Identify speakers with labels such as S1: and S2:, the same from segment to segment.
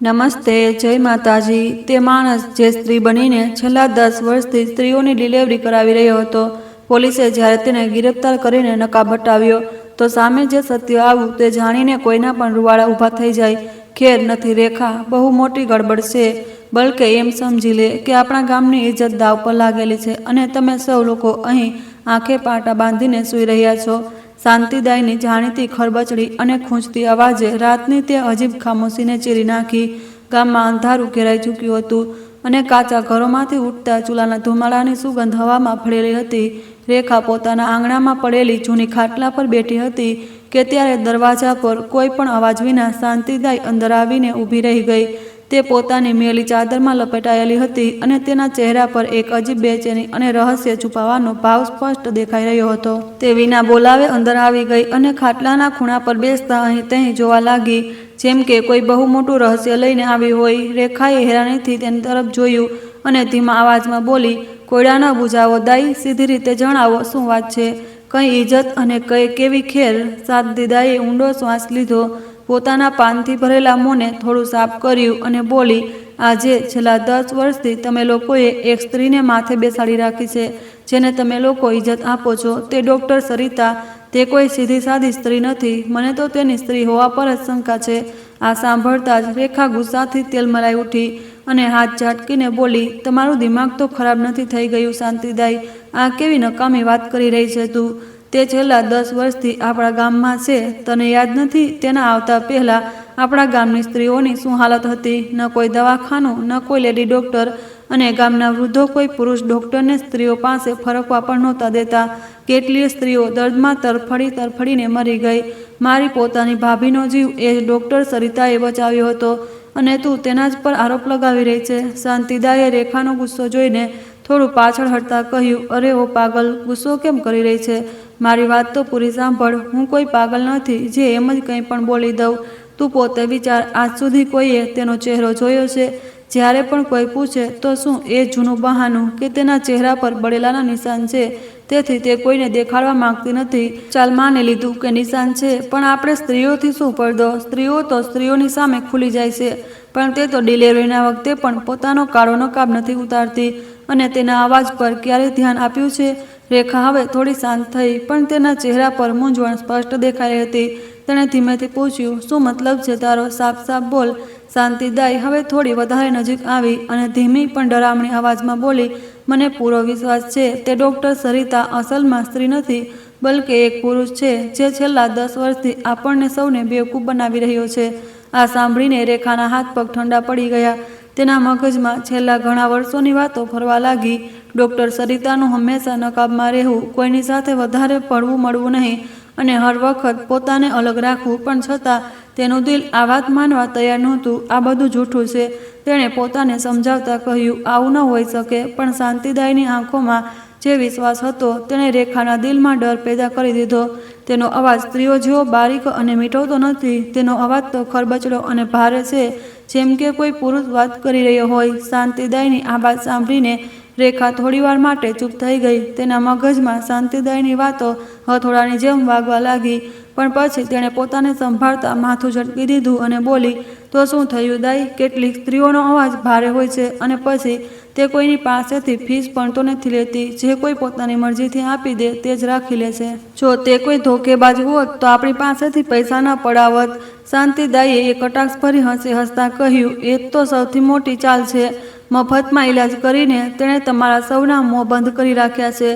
S1: નમસ્તે, જય માતાજી। તે માણસ જે સ્ત્રી બનીને છેલ્લા 10 વર્ષથી સ્ત્રીઓની ડિલિવરી કરાવી રહ્યો હતો, પોલીસે જ્યારે તેને ગિરફ્તાર કરીને નકાબ હટાવ્યો તો સામે જે સત્ય આવ્યું તે જાણીને કોઈના પણ રૂવાડા ઊભા થઈ જાય। ખેર નથી રેખા, બહુ મોટી ગડબડ છે। બલકે એમ સમજી લે કે આપણા ગામની ઇજ્જત દાવ પર લાગેલી છે અને તમે સૌ લોકો અહીં આંખે પાટા બાંધીને સૂઈ રહ્યા છો। શાંતિદાયની જાણીતી ખરબચડી અને ખૂંચતી અવાજે રાતની તે અજીબ ખામોશીને ચીરી નાખી। ગામમાં અંધારું ઘેરાઈ ચૂક્યું હતું અને કાચા ઘરોમાંથી ઉઠતા ચૂલાના ધુમાડાની સુગંધ હવામાં ફળેલી હતી। રેખા પોતાના આંગણામાં પડેલી જૂની ખાટલા પર બેઠી હતી કે ત્યારે દરવાજા પર કોઈ પણ અવાજ વિના શાંતિદાય અંદર આવીને ઊભી રહી ગઈ। તે પોતાની મેલી ચાદરમાં લપેટાયેલી હતી અને તેના ચહેરા પર એક અજીબ બેચેની અને રહસ્ય છુપાવવાનો ભાવ સ્પષ્ટ દેખાઈ રહ્યો હતો। તે વિના બોલાવે અંદર આવી ગઈ અને ખાટલાના ખૂણા પર બેસતા અહીં તેઅહીં જોવા લાગી, જેમ કે કોઈ બહુ મોટું રહસ્ય લઈને આવી હોય। રેખાએ હેરાનીથી તેની તરફ જોયું અને ધીમા અવાજમાં બોલી, કોયડા ન બુજાવો દાઈ, સીધી રીતે જણાવો શું વાત છે? કઈ ઇજ્જત અને કઈ કેવી ખેર? શાંતિદાયે ઊંડો શ્વાસ લીધો, પોતાના પાનથી ભરેલા મોંને થોડું સાફ કર્યું અને બોલી, આજે છેલ્લા 10 વર્ષથી તમે લોકોએ એક સ્ત્રીને માથે બેસાડી રાખી છે, જેને તમે લોકો ઇજ્જત આપો છો। તે ડૉક્ટર સરિતા, તે કોઈ સીધી સાદી સ્ત્રી નથી। મને તો તેની સ્ત્રી હોવા પર જ શંકા છે। આ સાંભળતા જ રેખા ગુસ્સાથી તેલમલાઈ ઉઠી અને હાથ ઝાટકીને બોલી, તમારું દિમાગ તો ખરાબ નથી થઈ ગયું શાંતિદાઈ? આ કેવી નકામી વાત કરી રહી છે તું? તે છેલ્લા 10 વર્ષથી આપણા ગામમાં છે, તને યાદ નથી તેના આવતા પહેલાં આપણા ગામની સ્ત્રીઓની શું હાલત હતી? ન કોઈ દવાખાનું, ન કોઈ લેડી ડૉક્ટર અને ગામના વૃદ્ધો કોઈ પુરુષ ડૉક્ટરને સ્ત્રીઓ પાસે ફરકવા પણ નહોતા દેતા। કેટલીય સ્ત્રીઓ દર્દમાં તરફડીને મરી ગઈ। મારી પોતાની ભાભીનો જીવ એ જ ડૉક્ટર સરિતાએ બચાવ્યો હતો અને તું તેના જ પર આરોપ લગાવી રહી છે। શાંતિદાયે રેખાનો ગુસ્સો જોઈને થોડું પાછળ હટતા કહ્યું, અરે ઓ પાગલ, ગુસ્સો કેમ કરી રહી છે? મારી વાત તો પૂરી સાંભળ। હું કોઈ પાગલ નથી જે એમ જ કંઈ પણ બોલી દઉં। તું પોતે વિચાર, આજ સુધી કોઈએ તેનો ચહેરો જોયો છે? જ્યારે પણ કોઈ પૂછે તો શું એ જૂનું બહાનું કે તેના ચહેરા પર બળેલાના નિશાન છે, તેથી તે કોઈને દેખાડવા માંગતી નથી। ચાલ માની લીધું કે નિશાન છે, પણ આપણે સ્ત્રીઓથી શું પડદો? સ્ત્રીઓ તો સ્ત્રીઓની સામે ખુલી જાય છે, પણ તે તો ડિલિવરીના વખતે પણ પોતાનો કાળો નકાબ નથી ઉતારતી અને તેના અવાજ પર ક્યારેય ધ્યાન આપ્યું છે? રેખા હવે થોડી શાંત થઈ, પણ તેના ચહેરા પર મૂંઝવણ સ્પષ્ટ દેખાઈ રહી હતી। તેણે ધીમેથી પૂછ્યું, શું મતલબ છે તારો? સાફ સાફ બોલ। શાંતિદાઈ હવે થોડી વધારે નજીક આવી અને ધીમી પણ ડરામણી અવાજમાં બોલી, મને પૂરો વિશ્વાસ છે તે ડૉક્ટર સરિતા અસલમાં સ્ત્રી નથી, બલકે એક પુરુષ છે જે છેલ્લા 10 વર્ષથી આપણને સૌને બેવકૂફ બનાવી રહ્યો છે। આ સાંભળીને રેખાના હાથ પગ ઠંડા પડી ગયા। તેના મગજમાં છેલ્લા ઘણા વર્ષોની વાતો ફરવા લાગી। ડૉક્ટર સરિતાનું હંમેશા નકાબમાં રહેવું, કોઈની સાથે વધારે ભળવું મળવું નહીં અને હર વખત પોતાને અલગ રાખવું, પણ છતાં તેનું દિલ આ વાત માનવા તૈયાર નહોતું। આ બધું જૂઠું છે, તેણે પોતાને સમજાવતા કહ્યું। આવું ન હોઈ શકે, પણ શાંતિદાયની આંખોમાં જે વિશ્વાસ હતો તેણે રેખાના દિલમાં ડર પેદા કરી દીધો। તેનો અવાજ સ્ત્રીઓ જેવો બારીક અને મીઠો તો નથી, તેનો અવાજ તો ખરબચડો અને ભારે છે, જેમ કે કોઈ પુરુષ વાત કરી રહ્યો હોય। શાંતિદાયની આ વાત સાંભળીને રેખા થોડીવાર માટે ચૂપ થઈ ગઈ। તેના મગજમાં શાંતિદાયની વાતો હથોડાની જેમ વાગવા લાગી, પણ પછી તેણે પોતાને સંભાળતા માથું ઝટકી દીધું અને બોલી, તો શું થયું દાઈ? કેટલીક સ્ત્રીઓનો અવાજ ભારે હોય છે અને પછી તે કોઈની પાસેથી ફીસ પણ તો નથી લેતી। જે કોઈ પોતાની મરજીથી આપી દે તે જ રાખી લે છે। જો તે કોઈ ધોકેબાજ હોત તો આપણી પાસેથી પૈસા ન પડાવત। શાંતિદાયે એક કટાક્ષભરી હસી હસતા કહ્યું, એ જ તો સૌથી મોટી ચાલ છે। મફતમાં ઈલાજ કરીને તેણે તમારા સૌના મોં બંધ કરી રાખ્યા છે।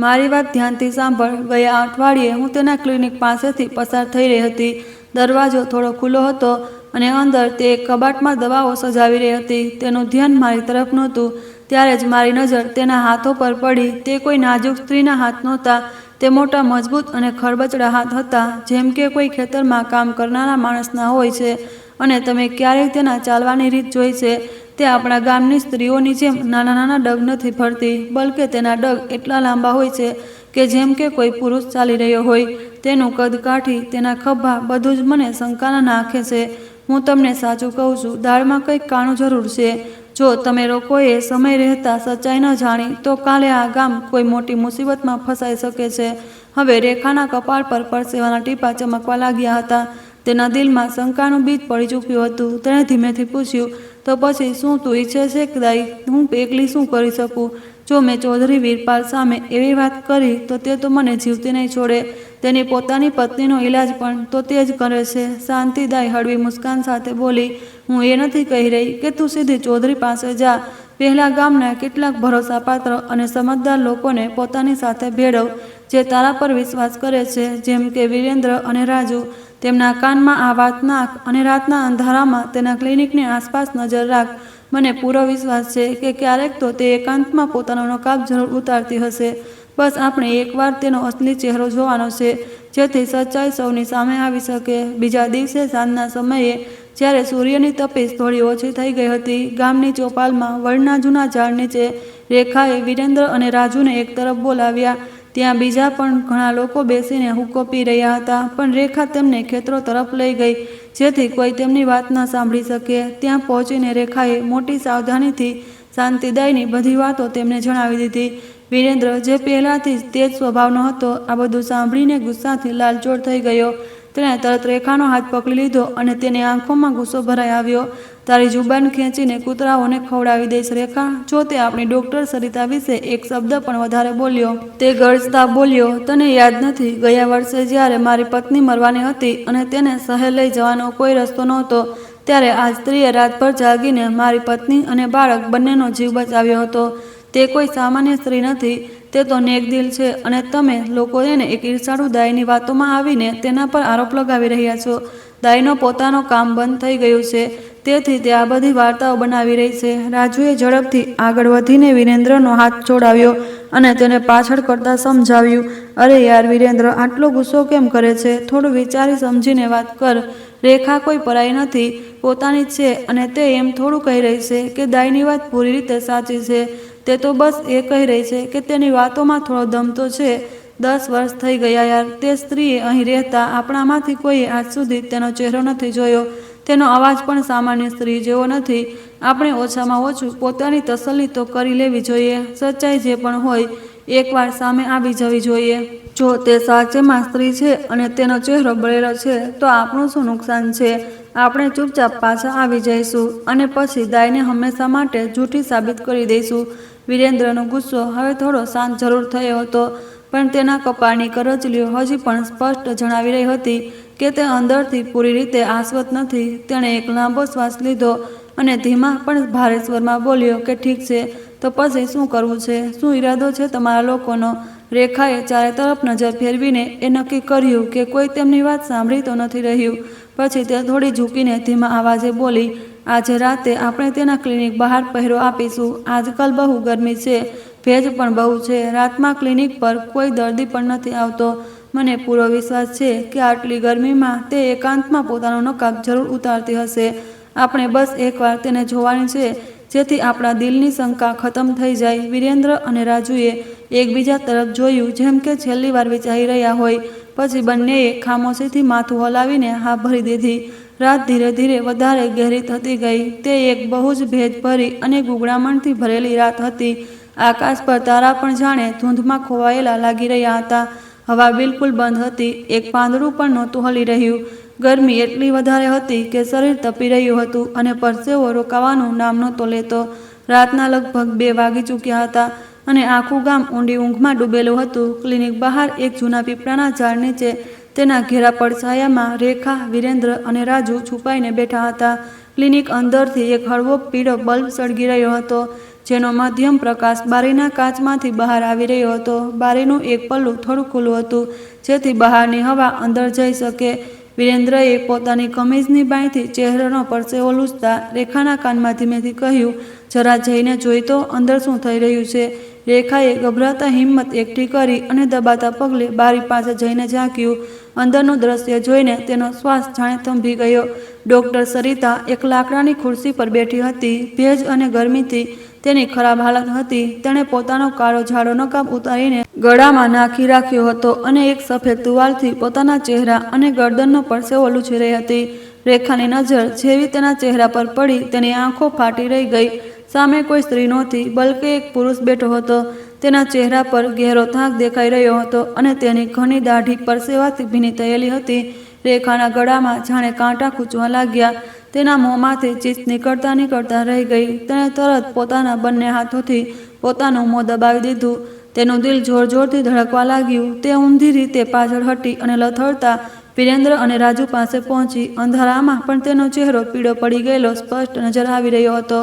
S1: મારી વાત ધ્યાનથી સાંભળ। ગયા અઠવાડિયે હું તેના ક્લિનિક પાસેથી પસાર થઈ રહી હતી। દરવાજો થોડો ખુલ્લો હતો અને અંદર તે એક કબાટમાં દવાઓ સજાવી રહી હતી। તેનું ધ્યાન મારી તરફ નહોતું, ત્યારે જ મારી નજર તેના હાથો પર પડી। તે કોઈ નાજુક સ્ત્રીના હાથ નહોતા, તે મોટા મજબૂત અને ખરબચડા હાથ હતા, જેમ કે કોઈ ખેતરમાં કામ કરનારા માણસના હોય છે। અને તમે ક્યારેય તેના ચાલવાની રીત જોઈ છે? તે આપણા ગામની સ્ત્રીઓની જેમ નાના નાના ડગ નથી ભરતી, બલકે તેના ડગ એટલા લાંબા હોય છે કે જેમ કે કોઈ પુરુષ ચાલી રહ્યો હોય। તેનું કદ કાઠી, તેના ખભા, બધું જ મને શંકાના નાખે છે। હું તમને સાચું કહું છું, દાળમાં કંઈક કાણું જરૂર છે। જો તમે લોકોએ સમય રહેતા સચ્ચાઈ ન જાણી તો કાલે આ ગામ કોઈ મોટી મુસીબતમાં ફસાઈ શકે છે। હવે રેખાના કપાળ પર પરસેવાના ટીપાં ચમકવા લાગ્યા હતા। તેના દિલમાં શંકાનું બીજ પડી ચૂક્યું હતું. તેણે ધીમેથી પૂછ્યું, તો પછી શું તું ઈચ્છે છે કે દાઈ હું એકલી શું કરી શકું? જો મેં ચૌધરી વીરપાલ સામે એવી વાત કરી તો તે તો મને જીવતી નહીં છોડે. તેની પોતાની પત્નીનો ઈલાજ પણ તો તે જ કરે છે. શાંતિદાઈ હળવી મુસ્કાન સાથે બોલી, હું એ નથી કહી રહી કે તું સીધી ચૌધરી પાસે જા. પહેલા ગામના કેટલાક ભરોસાપાત્ર અને સમજદાર લોકોને પોતાની સાથે ભેળવ, જે તારા પર વિશ્વાસ કરે છે, જેમ કે વિરેન્દ્ર અને રાજુ. તેમના કાનમાં આ વાત નાખ અને રાતના અંધારામાં તેના ક્લિનિકની આસપાસ નજર રાખ. મને પૂરો વિશ્વાસ છે કે ક્યારેક તો તે એકાંતમાં પોતાનો નકાબ જરૂર ઉતારતી હશે. બસ આપણે એકવાર તેનો અસલી ચહેરો જોવાનો છે, જેથી સચ્ચાઈ સૌની સામે આવી શકે. બીજા દિવસે સાંજના સમયે જ્યારે સૂર્યની તપીશ થોડી ઓછી થઈ ગઈ હતી, ગામની ચોપાલમાં વડના જૂના ઝાડ નીચે રેખાએ વિરેન્દ્ર અને રાજુને એક તરફ બોલાવ્યા. ત્યાં બીજા પણ ઘણા લોકો બેસીને હુક્કો પી રહ્યા હતા, પણ રેખા તેમને ખેતરો તરફ લઈ ગઈ, જેથી કોઈ તેમની વાત ન સાંભળી શકે. ત્યાં પહોંચીને રેખાએ મોટી સાવધાનીથી શાંતિદાયની બધી વાતો તેમને જણાવી દીધી. વિરેન્દ્ર, જે પહેલાંથી જ તેજ સ્વભાવનો હતો, આ બધું સાંભળીને ગુસ્સાથી લાલચોળ થઈ ગયો. તેણે તરત રેખાનો હાથ પકડી લીધો અને તેની આંખોમાં ગુસ્સો ભરાઈ આવ્યો. તારી જુબાન ખેંચીને કૂતરાઓને ખવડાવી દઈશ રેખા. જો તે આપણી ડૉક્ટર સરિતા વિશે એક શબ્દ પણ વધારે બોલ્યો. તે ગરજતા બોલ્યો, તને યાદ નથી ગયા વર્ષે જ્યારે મારી પત્ની મરવાની હતી અને તેને શહેર લઈ જવાનો કોઈ રસ્તો નહોતો, ત્યારે આ સ્ત્રીએ રાતભર જાગીને મારી પત્ની અને બાળક બંનેનો જીવ બચાવ્યો હતો. તે કોઈ સામાન્ય સ્ત્રી નથી, તે તો નેકદિલ છે અને તમે લોકો એને એક ઈર્ષાળુ દાઈની વાતોમાં આવીને તેના પર આરોપ લગાવી રહ્યા છો. દાઈનો પોતાનો કામ બંધ થઈ ગયું છે, તેથી તે આ બધી વાર્તાઓ બનાવી રહી છે. રાજુએ ઝડપથી આગળ વધીને વિરેન્દ્રનો હાથ છોડાવ્યો અને તેને પાછળ કરતા સમજાવ્યું, અરે યાર વિરેન્દ્ર, આટલો ગુસ્સો કેમ કરે છે? થોડું વિચારી સમજીને વાત કર. રેખા કોઈ પરાઈ નથી, પોતાની જ છે અને તે એમ થોડું કહી રહી છે કે દાઈની વાત પૂરી રીતે સાચી છે. તે તો બસ એ કહી રહી છે કે તેની વાતોમાં થોડો દમ તો છે. 10 વર્ષ થઈ ગયા યાર, તે સ્ત્રીએ અહીં રહેતા આપણામાંથી કોઈએ આજ સુધી તેનો ચહેરો નથી જોયો. તેનો અવાજ પણ સામાન્ય સ્ત્રી જેવો નથી. આપણે ઓછામાં ઓછું પોતાની તસલ્લી તો કરી લેવી જોઈએ. સચ્ચાઈ જે પણ હોય એકવાર સામે આવી જવી જોઈએ. જો તે સાચેમાં સ્ત્રી છે અને તેનો ચહેરો બળેલો છે, તો આપણું શું નુકસાન છે? આપણે ચૂપચાપ પાછા આવી જઈશું અને પછી દાઈને હંમેશા માટે જૂઠી સાબિત કરી દઈશું. વિરેન્દ્રનો ગુસ્સો હવે થોડો શાંત જરૂર થયો હતો, પણ તેના કપાળની કરચલીઓ હજી પણ સ્પષ્ટ જણાવી રહી હતી કે તે અંદરથી પૂરી રીતે આશ્વત નથી. તેણે એક લાંબો શ્વાસ લીધો અને ધીમા પણ ભારે સ્વરમાં બોલ્યો કે ઠીક છે, તો પછી શું કરવું છે? શું ઈરાદો છે તમારા લોકોનો? રેખાએ ચારે તરફ નજર ફેરવીને એ નક્કી કર્યું કે કોઈ તેમની વાત સાંભળી તો નથી રહ્યું. પછી તે થોડી ઝૂકીને ધીમા અવાજે બોલી, આજે રાતે આપણે તેના ક્લિનિક બહાર પહેરો આપીશું. આજકાલ બહુ ગરમી છે, ભેજ પણ બહુ છે. રાતમાં ક્લિનિક પર કોઈ દર્દી પણ નથી આવતો. મને પૂરો વિશ્વાસ છે કે આટલી ગરમીમાં તે એકાંતમાં પોતાનો નકાબ જરૂર ઉતારતી હશે. આપણે બસ એકવાર તેને જોવાની છે, જેથી આપણા દિલની શંકા ખતમ થઈ જાય. વિરેન્દ્ર અને રાજુએ એકબીજા તરફ જોયું, જેમ કે છેલ્લી વાર વિચારી રહ્યા હોય. પછી બંનેએ ખામોશીથી માથું હલાવીને હા ભરી દીધી. રાત ધીરે ધીરે વધારે ગહેરી થતી ગઈ. તે એક બહુ જ ભેજભરી અને ગુંગળામણથી ભરેલી રાત હતી. આકાશ પર તારા પણ જાણે ધૂંધમાં ખોવાયેલા લાગી રહ્યા હતા. હવા બિલકુલ બંધ હતી, એક પાંદડું પણ નહોતું હલી રહ્યું. ગરમી એટલી વધારે હતી કે શરીર તપી રહ્યું હતું અને પરસેવો રોકાવાનું નામ નહોતો લેતો. રાતના લગભગ 2 વાગી ચૂક્યા હતા અને આખું ગામ ઊંડી ઊંઘમાં ડૂબેલું હતું. ક્લિનિક બહાર એક જૂના પીપળાના ઝાડ નીચે તેના ઘેરા પડછાયામાં રેખા, વિરેન્દ્ર અને રાજુ છુપાઈને બેઠા હતા. ક્લિનિક અંદરથી એક હળવો પીળો બલ્બ સળગી રહ્યો હતો, જેનો મધ્યમ પ્રકાશ બારીના કાચમાંથી બહાર આવી રહ્યો હતો. બારીનું એક પલ્લું થોડું ખુલ્લું હતું, જેથી બહારની હવા અંદર જઈ શકે. વિરેન્દ્રએ પોતાની કમીઝની બાંયથી ચહેરાનો પરસેવો લૂછતા રેખાના કાનમાં ધીમેથી કહ્યું, જરા જઈને જોઈ તો અંદર શું થઈ રહ્યું છે. રેખાએ ગભરાતા હિંમત એકઠી કરી અને દબાતા પગલે બારી પાસે જઈને ઝાંક્યું. અંદરનું દ્રશ્ય જોઈને તેનો શ્વાસ જાણે થંભી ગયો. ડૉક્ટર સરિતા એક લાકડાની ખુરશી પર બેઠી હતી. ભેજ અને ગરમીથી તેની ખરાબ હાલત હતી. તેણે પોતાનો કાળો જાડો નકાબ ઉતારીને ગળામાં નાખી રાખ્યો હતો અને એક સફેદ તુવાલથી પોતાના ચહેરા અને ગરદનનો પરસેવો લૂછી રહી હતી. રેખાની નજર જેવી તેના ચહેરા પર પડી, તેની આંખો ફાટી રહી ગઈ. સામે કોઈ સ્ત્રી નહોતી, બલકે એક પુરુષ બેઠો હતો. તેના ચહેરા પર ગહેરો થાક દેખાઈ રહ્યો હતો અને તેની ઘણી દાઢી પરસેવાથી ભીની થયેલી હતી. રેખાના ગળામાં જાણે કાંટા ખૂંચવા લાગ્યા. તેના મોંમાંથી ચીસ નીકળતા રહી ગઈ. તેણે તરત પોતાના બંને હાથોથી પોતાનું મોં દબાવી દીધું. તેનું દિલ જોર જોરથી ધડકવા લાગ્યું. તે ઊંધી રીતે પાછળ હટી અને લથડતા વિરેન્દ્ર અને રાજુ પાસે પહોંચી. અંધારામાં પણ તેનો ચહેરો પીળો પડી ગયેલો સ્પષ્ટ નજર આવી રહ્યો હતો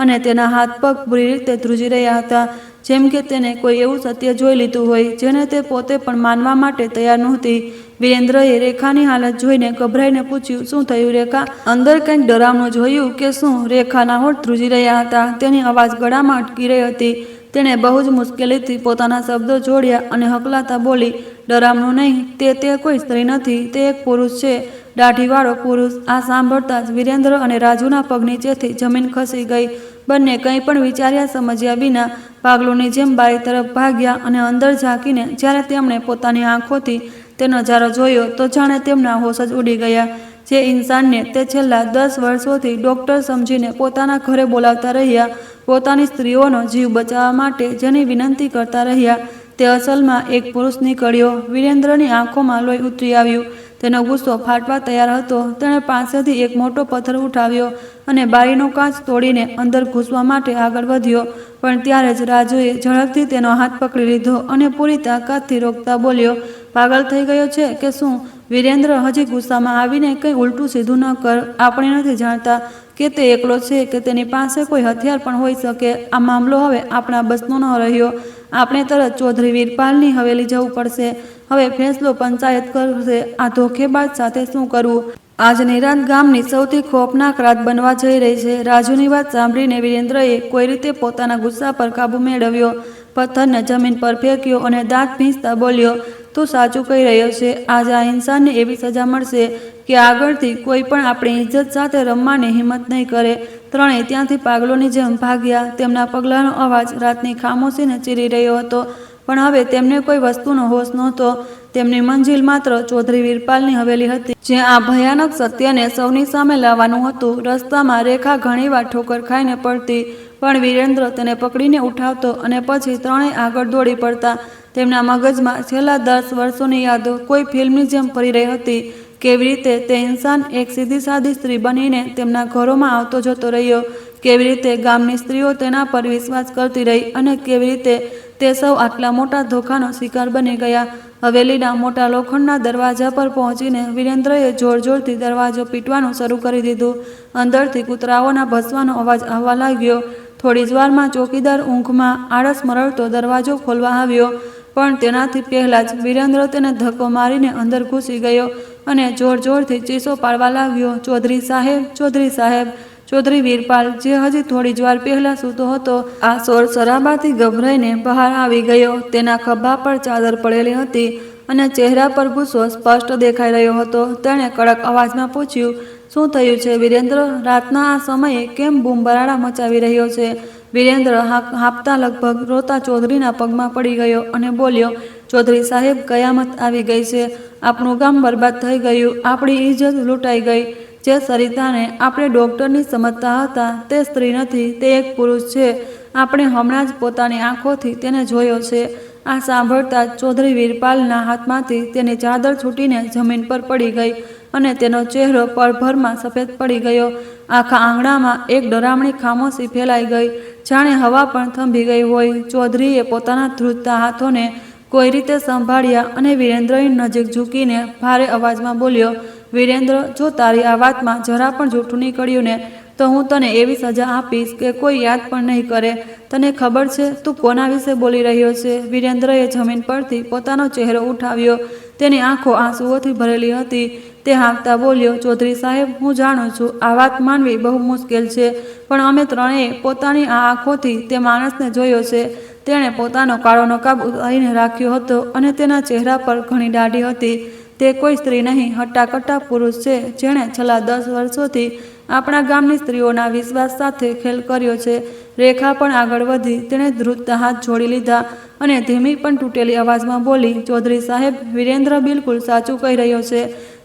S1: અને તેના હાથ પગ બુરી રીતે ધ્રુજી રહ્યા હતા, જેમ કે તેને કોઈ એવું સત્ય જોઈ લીધું હોય જેને તે પોતે પણ માનવા માટે તૈયાર નહોતી. વિરેન્દ્રએ રેખાની હાલત જોઈને ગભરાઈને પૂછ્યું, શું થયું રેખા? અંદર કંઈક ડરામણું જોયું કે શું? રેખાના હોઠ ધ્રુજી રહ્યા હતા. તેની અવાજ ગળામાં અટકી રહી હતી. તેણે બહુ જ મુશ્કેલીથી પોતાના શબ્દો જોડ્યા અને હકલાતા બોલી, ડરામણું નહીં, તે કોઈ સ્ત્રી નથી, તે એક પુરુષ છે, દાઢીવાળો પુરુષ. આ સાંભળતા જ વિરેન્દ્ર અને રાજુના પગ નીચેથી જમીન ખસી ગઈ. બંને કંઈ પણ વિચાર્યા સમજ્યા વિના પાગલોની જેમ બારી તરફ ભાગ્યા અને અંદર ઝાંકીને જ્યારે તેમણે પોતાની આંખોથી તે નજારો જોયો તો જાણે તેમના હોશ જ ઉડી ગયા. જે ઇન્સાનને તે છેલ્લા 10 વર્ષોથી ડૉક્ટર સમજીને પોતાના ઘરે બોલાવતા રહ્યા, પોતાની સ્ત્રીઓનો જીવ બચાવવા માટે જેની વિનંતી કરતા રહ્યા, તે અસલમાં એક પુરુષ નીકળ્યો. વિરેન્દ્રની આંખોમાં લોહી ઉતરી આવ્યું. તેનો ગુસ્સો ફાટવા તૈયાર હતો. તેણે પાસેથી એક મોટો પથ્થર ઉઠાવ્યો અને બારીનો કાચ તોડીને અંદર ઘૂસવા માટે આગળ વધ્યો. પણ ત્યારે જ રાજુએ ઝડપથી તેનો હાથ પકડી લીધો અને પૂરી તાકાતથી રોકતા બોલ્યો, પાગલ થઈ ગયો છે કે શું? વિરેન્દ્ર, હજી ગુસ્સામાં આવીને કંઈ ઉલટું સીધું ન કર. આપણે નથી જાણતા કે તે એકલો છે કે તેની પાસે કોઈ હથિયાર પણ હોઈ શકે. આ મામલો હવે આપણા બસનો ન રહ્યો. આપણે તરત ચૌધરી વીરપાલની હવેલી જવું પડશે. હવે ફેંસલો પંચાયત કરશે. આ ધોખેબાજ સાથે શું કરવું? આજની રાત ગામની સૌથી ખોફનાક રાત બનવા જઈ રહી છે. રાજુની વાત સાંભળીને વિરેન્દ્રએ કોઈ રીતે પોતાના ગુસ્સા પર કાબુ મેળવ્યો. પથ્થરને જમીન પર ફેંક્યો અને દાંત ભીંસતા બોલ્યો, તું સાચું કહી રહ્યો છે. આજે આ ઇન્સાનને એવી સજા મળશે કે આગળથી કોઈ પણ આપણી ઇજ્જત સાથે રમવાની હિંમત નહીં કરે. ત્રણેય ત્યાંથી પાગલોની જેમ ભાગ્યા. તેમના પગલાંનો અવાજ રાતની ખામોશીને ચીરી રહ્યો હતો, પણ હવે તેમને કોઈ વસ્તુનો હોશ નહોતો. તેમની મંજિલ માત્ર ચૌધરી વીરપાલની હવેલી હતી, જ્યાં આ ભયાનક સત્યને સૌની સામે લાવવાનું હતું. રસ્તામાં રેખા ઘણીવાર ઠોકર ખાઈને પડતી, પણ વિરેન્દ્ર તેને પકડીને ઉઠાવતો અને પછી ત્રણેય આગળ દોડી પડતા. તેમના મગજમાં છેલ્લા 10 વર્ષોની યાદો કોઈ ફિલ્મની જેમ ફરી રહી હતી. કેવી રીતે તે ઇન્સાન એક સીધી સાદી સ્ત્રી બનીને તેમના ઘરોમાં આવતો જતો રહ્યો, કેવી રીતે ગામની સ્ત્રીઓ તેના પર વિશ્વાસ કરતી રહી અને કેવી રીતે તે સૌ આટલા મોટા ધોખાનો શિકાર બની ગયા. હવેલીના મોટા લોખંડના દરવાજા પર પહોંચીને વિરેન્દ્રએ જોર જોરથી દરવાજો પીટવાનું શરૂ કરી દીધું. અંદરથી કૂતરાઓના ભસવાનો અવાજ આવવા લાગ્યો. થોડી જ વારમાં ચોકીદાર ઊંઘમાં આળસ મરડતો દરવાજો ખોલવા આવ્યો, પણ તેનાથી પહેલાં જ વિરેન્દ્ર તેને ધક્કો મારીને અંદર ઘૂસી ગયો અને જોર જોરથી ચીસો પાડવા લાગ્યો, ચૌધરી સાહેબ, ચૌધરી સાહેબ. ચૌધરી વીરપાલ, જે હજી થોડી જ વાર પહેલા સૂતો હતો, આ શોર શરાબાથી ગભરાઈને બહાર આવી ગયો. તેના ખભા પર ચાદર પડેલી હતી અને ચહેરા પર ગુસ્સો સ્પષ્ટ દેખાઈ રહ્યો હતો. તેણે કડક અવાજમાં પૂછ્યું, શું થયું છે વિરેન્દ્ર? રાતના આ સમયે કેમ બૂમબરાડા મચાવી રહ્યો છે? વિરેન્દ્ર હાંફતા લગભગ રોતા ચૌધરીના પગમાં પડી ગયો અને બોલ્યો, ચૌધરી સાહેબ, કયામત આવી ગઈ છે. આપણું ગામ બરબાદ થઈ ગયું. આપણી ઇજ્જત લૂંટાઈ ગઈ. જે સરિતાને આપણે ડૉક્ટરની સમજતા હતા તે સ્ત્રી નથી, તે એક પુરુષ છે. આપણે હમણાં જ પોતાની આંખોથી તેને જોયો છે. આ સાંભળતા જ ચૌધરી વીરપાલના હાથમાંથી તેની ચાદર છૂટીને જમીન પર પડી ગઈ અને તેનો ચહેરો પળભરમાં સફેદ પડી ગયો. આખા આંગણામાં એક ડરામણી ખામોશી ફેલાઈ ગઈ, જાણે હવા પણ થંભી ગઈ હોય. ચૌધરીએ પોતાના ધ્રુજતા હાથોને કોઈ રીતે સંભાળ્યા અને વિરેન્દ્રની નજીક ઝૂકીને ભારે અવાજમાં બોલ્યો, વિરેન્દ્ર, જો તારી આ વાતમાં જરા પણ જૂઠું નીકળ્યું ને તો હું તને એવી સજા આપીશ કે કોઈ યાદ પણ નહીં કરે. તને ખબર છે તું કોના વિશે બોલી રહ્યો છે? વિરેન્દ્રએ જમીન પરથી પોતાનો ચહેરો ઉઠાવ્યો. તેની આંખો આંસુઓથી ભરેલી હતી. તે હાંફતા બોલ્યો, ચૌધરી સાહેબ, હું જાણું છું આ વાત માનવી બહુ મુશ્કેલ છે, પણ અમે ત્રણેય પોતાની આ આંખોથી તે માણસને જોયો છે. તેણે પોતાનો કાળો નકાબ ઉતારીને રાખ્યો હતો અને તેના ચહેરા પર ઘણી દાઢી હતી. તે કોઈ સ્ત્રી નહીં, હટ્ટાકટ્ટા પુરુષ છે, જેણે છેલ્લા 10 વર્ષોથી આપણા ગામની સ્ત્રીઓના વિશ્વાસ સાથે ખેલ કર્યો છે. રેખા પણ આગળ વધી. તેણે ધ્રુજતા હાથ જોડી લીધા અને ધીમી પણ તૂટેલી અવાજમાં બોલી, ચૌધરી સાહેબ, વિરેન્દ્ર બિલકુલ સાચું કહી રહ્યો છે.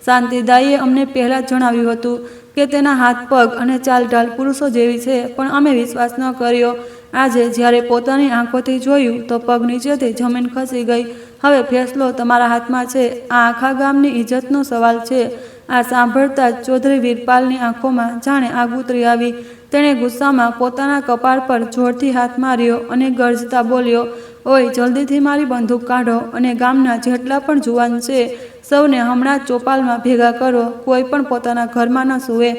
S1: શાંતિદાઈએ અમને પહેલાં જ જણાવ્યું હતું કે તેના હાથ પગ અને ચાલઢાલ પુરુષો જેવી છે, પણ અમે વિશ્વાસ ન કર્યો. આજે જ્યારે પોતાની આંખોથી જોયું તો પગ નીચેથી જમીન ખસી ગઈ હવે ફેસલો તમારા હાથમાં છે. આ આખા ગામની ઇજ્જતનો સવાલ છે. આ સાંભળતા જ ચૌધરી વીરપાલની આંખોમાં જાણે આગ ઉતરી આવી. તેણે ગુસ્સામાં પોતાના કપાળ પર જોરથી હાથ માર્યો અને ગરજતા બોલ્યો, ઓય, જલ્દીથી મારી બંદૂક કાઢો અને ગામના જેટલા પણ જુવાન છે સૌને હમણાં જ ચોપાલમાં ભેગા કરો. કોઈ પણ પોતાના ઘરમાં ન સૂવે.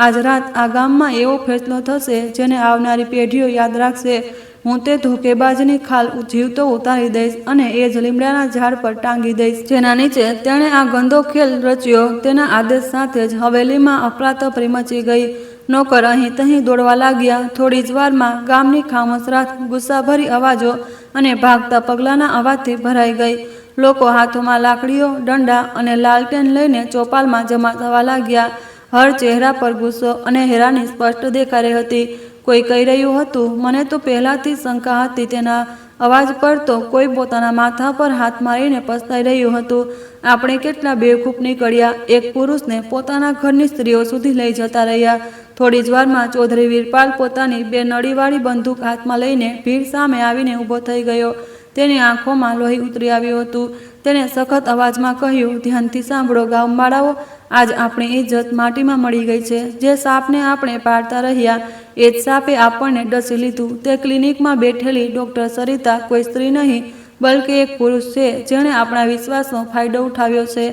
S1: આજ રાત આ ગામમાં એવો ફેસલો થશે જેને આવનારી પેઢીઓ યાદ રાખશે. હું તે ધોકેબાજની ખાલ જીવતો ઉતારી દઈશ અને એ જ લીમડાના ઝાડ પર ટાંગી દઈશ જેના નીચે તેણે આ ગંદો ખેલ રચ્યો. તેના આદેશ સાથે જ હવેલીમાં અફરાતફરી મચી ગઈ. નોકર અહીં તહીં દોડવા લાગ્યા. થોડી જ વારમાં ગામની ખામોશરાત ગુસ્સાભરી અવાજો અને ભાગતા પગલાંના અવાજથી ભરાઈ ગઈ. લોકો હાથોમાં લાકડીઓ, દંડા અને લાલટેન લઈને ચોપાલમાં જમા થવા લાગ્યા. હર ચહેરા પર ગુસ્સો અને હેરાની સ્પષ્ટ દેખાઈ રહી હતી. કોઈ કહી રહ્યું હતું, મને તો પહેલાંથી શંકા હતી. તેના અવાજ પર તો કોઈ પોતાના માથા પર હાથ મારીને પસ્તાઈ રહ્યું હતું. આપણે કેટલા બેવકૂફ નીકળ્યા. એક પુરુષને પોતાના ઘરની સ્ત્રીઓ સુધી લઈ જતા રહ્યા. થોડી જ વારમાં ચૌધરી વીરપાલ પોતાની 2 નળીવાળી બંદૂક હાથમાં લઈને ભીડ સામે આવીને ઊભો થઈ ગયો. તેની આંખોમાં લોહી ઉતરી આવ્યું હતું. તેણે સખત અવાજમાં કહ્યું, ધ્યાનથી સાંભળો ગામવાળાઓ, આજ આપણી ઇજ્જત માટીમાં મળી ગઈ છે. જે સાપને આપણે પાળતા રહ્યા એ જ સાપે આપણને ડસી લીધું. તે ક્લિનિકમાં બેઠેલી ડૉક્ટર સરિતા કોઈ સ્ત્રી નહીં બલકે એક પુરુષ છે જેણે આપણા વિશ્વાસનો ફાયદો ઉઠાવ્યો છે.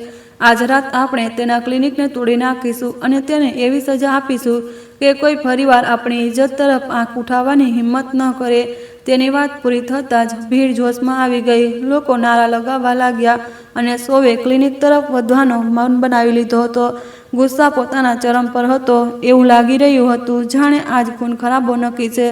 S1: આજ રાત આપણે તેના ક્લિનિકને તોડી નાખીશું અને તેને એવી સજા આપીશું કે કોઈ ફરીવાર આપણી ઇજ્જત તરફ આંખ ઉઠાવવાની હિંમત ન કરે. તેની વાત પૂરી થતાં જ ભીડ જોશમાં આવી ગઈ. લોકો નારા લગાવવા લાગ્યા અને સૌએ ક્લિનિક તરફ વધવાનો મન બનાવી લીધો હતો. ગુસ્સા પોતાના ચરમ પર હતો. એવું લાગી રહ્યું હતું જાણે આજ ખૂન ખરાબો નક્કી છે.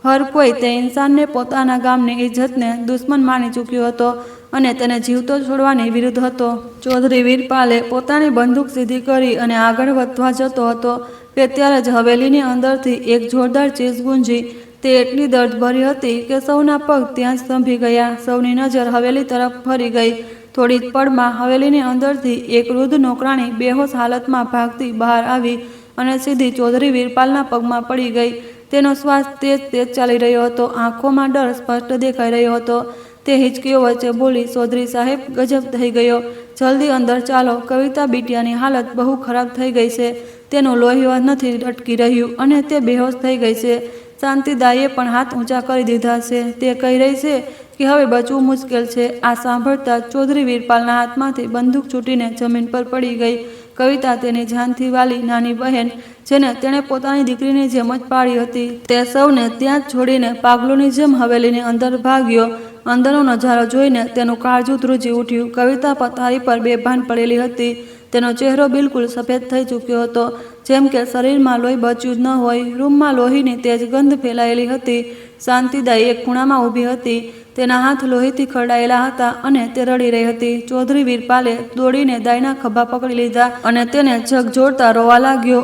S1: હર કોઈ તે ઇન્સાનને પોતાના ગામની ઇજ્જતને દુશ્મન માની ચૂક્યો હતો અને તેને જીવતો છોડવાની વિરુદ્ધ હતો. ચૌધરી વીરપાલે પોતાની બંદૂક સીધી કરી અને આગળ વધવા જતો હતો કે ત્યારે જ હવેલીની અંદરથી એક જોરદાર ચીસ ગુંજી. તે એટલી દર્દભરી હતી કે સૌના પગ ત્યાં જ સ્તંભી ગયા. સૌની નજર હવેલી તરફ ફરી ગઈ. થોડી જ પળમાં હવેલીની અંદરથી એક વૃદ્ધ નોકરાણી બેહોશ હાલતમાં ભાગતી બહાર આવી અને સીધી ચૌધરી વીરપાલના પગમાં પડી ગઈ. તેનો શ્વાસ તેજ તેજ ચાલી રહ્યો હતો. આંખોમાં ડર સ્પષ્ટ દેખાઈ રહ્યો હતો. તે હિચકીઓ વચ્ચે બોલી, ચૌધરી સાહેબ, ગજબ થઈ ગયો. જલ્દી અંદર ચાલો. કવિતા બિટિયાની હાલત બહુ ખરાબ થઈ ગઈ છે. તેનું લોહી નથી અટકી રહ્યું અને તે બેહોશ થઈ ગઈ છે. શાંતિદાઈએ પણ હાથ ઊંચા કરી દીધા છે. તે કહી રહી છે કે હવે બચવું મુશ્કેલ છે. આ સાંભળતા ચૌધરી વીરપાલના હાથમાંથી બંદૂક છૂટીને જમીન પર પડી ગઈ. કવિતા તેની જાનથી વાલી નાની બહેન, જેને તેણે પોતાની દીકરીની જેમ જ પાળી હતી, તે સૌને ત્યાં જ છોડીને પાગલોની જેમ હવેલીની અંદર ભાગ્યો. અંદરનો નજારો જોઈને તેનું કાળજું ધ્રુજી ઉઠ્યું. કવિતા પથારી પર બેભાન પડેલી હતી. તેનો ચહેરો બિલકુલ સફેદ થઈ ચૂક્યો હતો, જેમ કે શરીરમાં લોહી બચ્યું જ ન હોય. રૂમમાં લોહીની તેજ ગંધ ફેલાયેલી હતી. શાંતિદાઈ એક ખૂણામાં ઊભી હતી. તેના હાથ લોહીથી ખરડાયેલા હતા અને તે રડી રહી હતી. ચૌધરી વીરપાલે દોડીને દાઈના ખભા પકડી લીધા અને તેને ઝકઝોરતા રોવા લાગ્યો.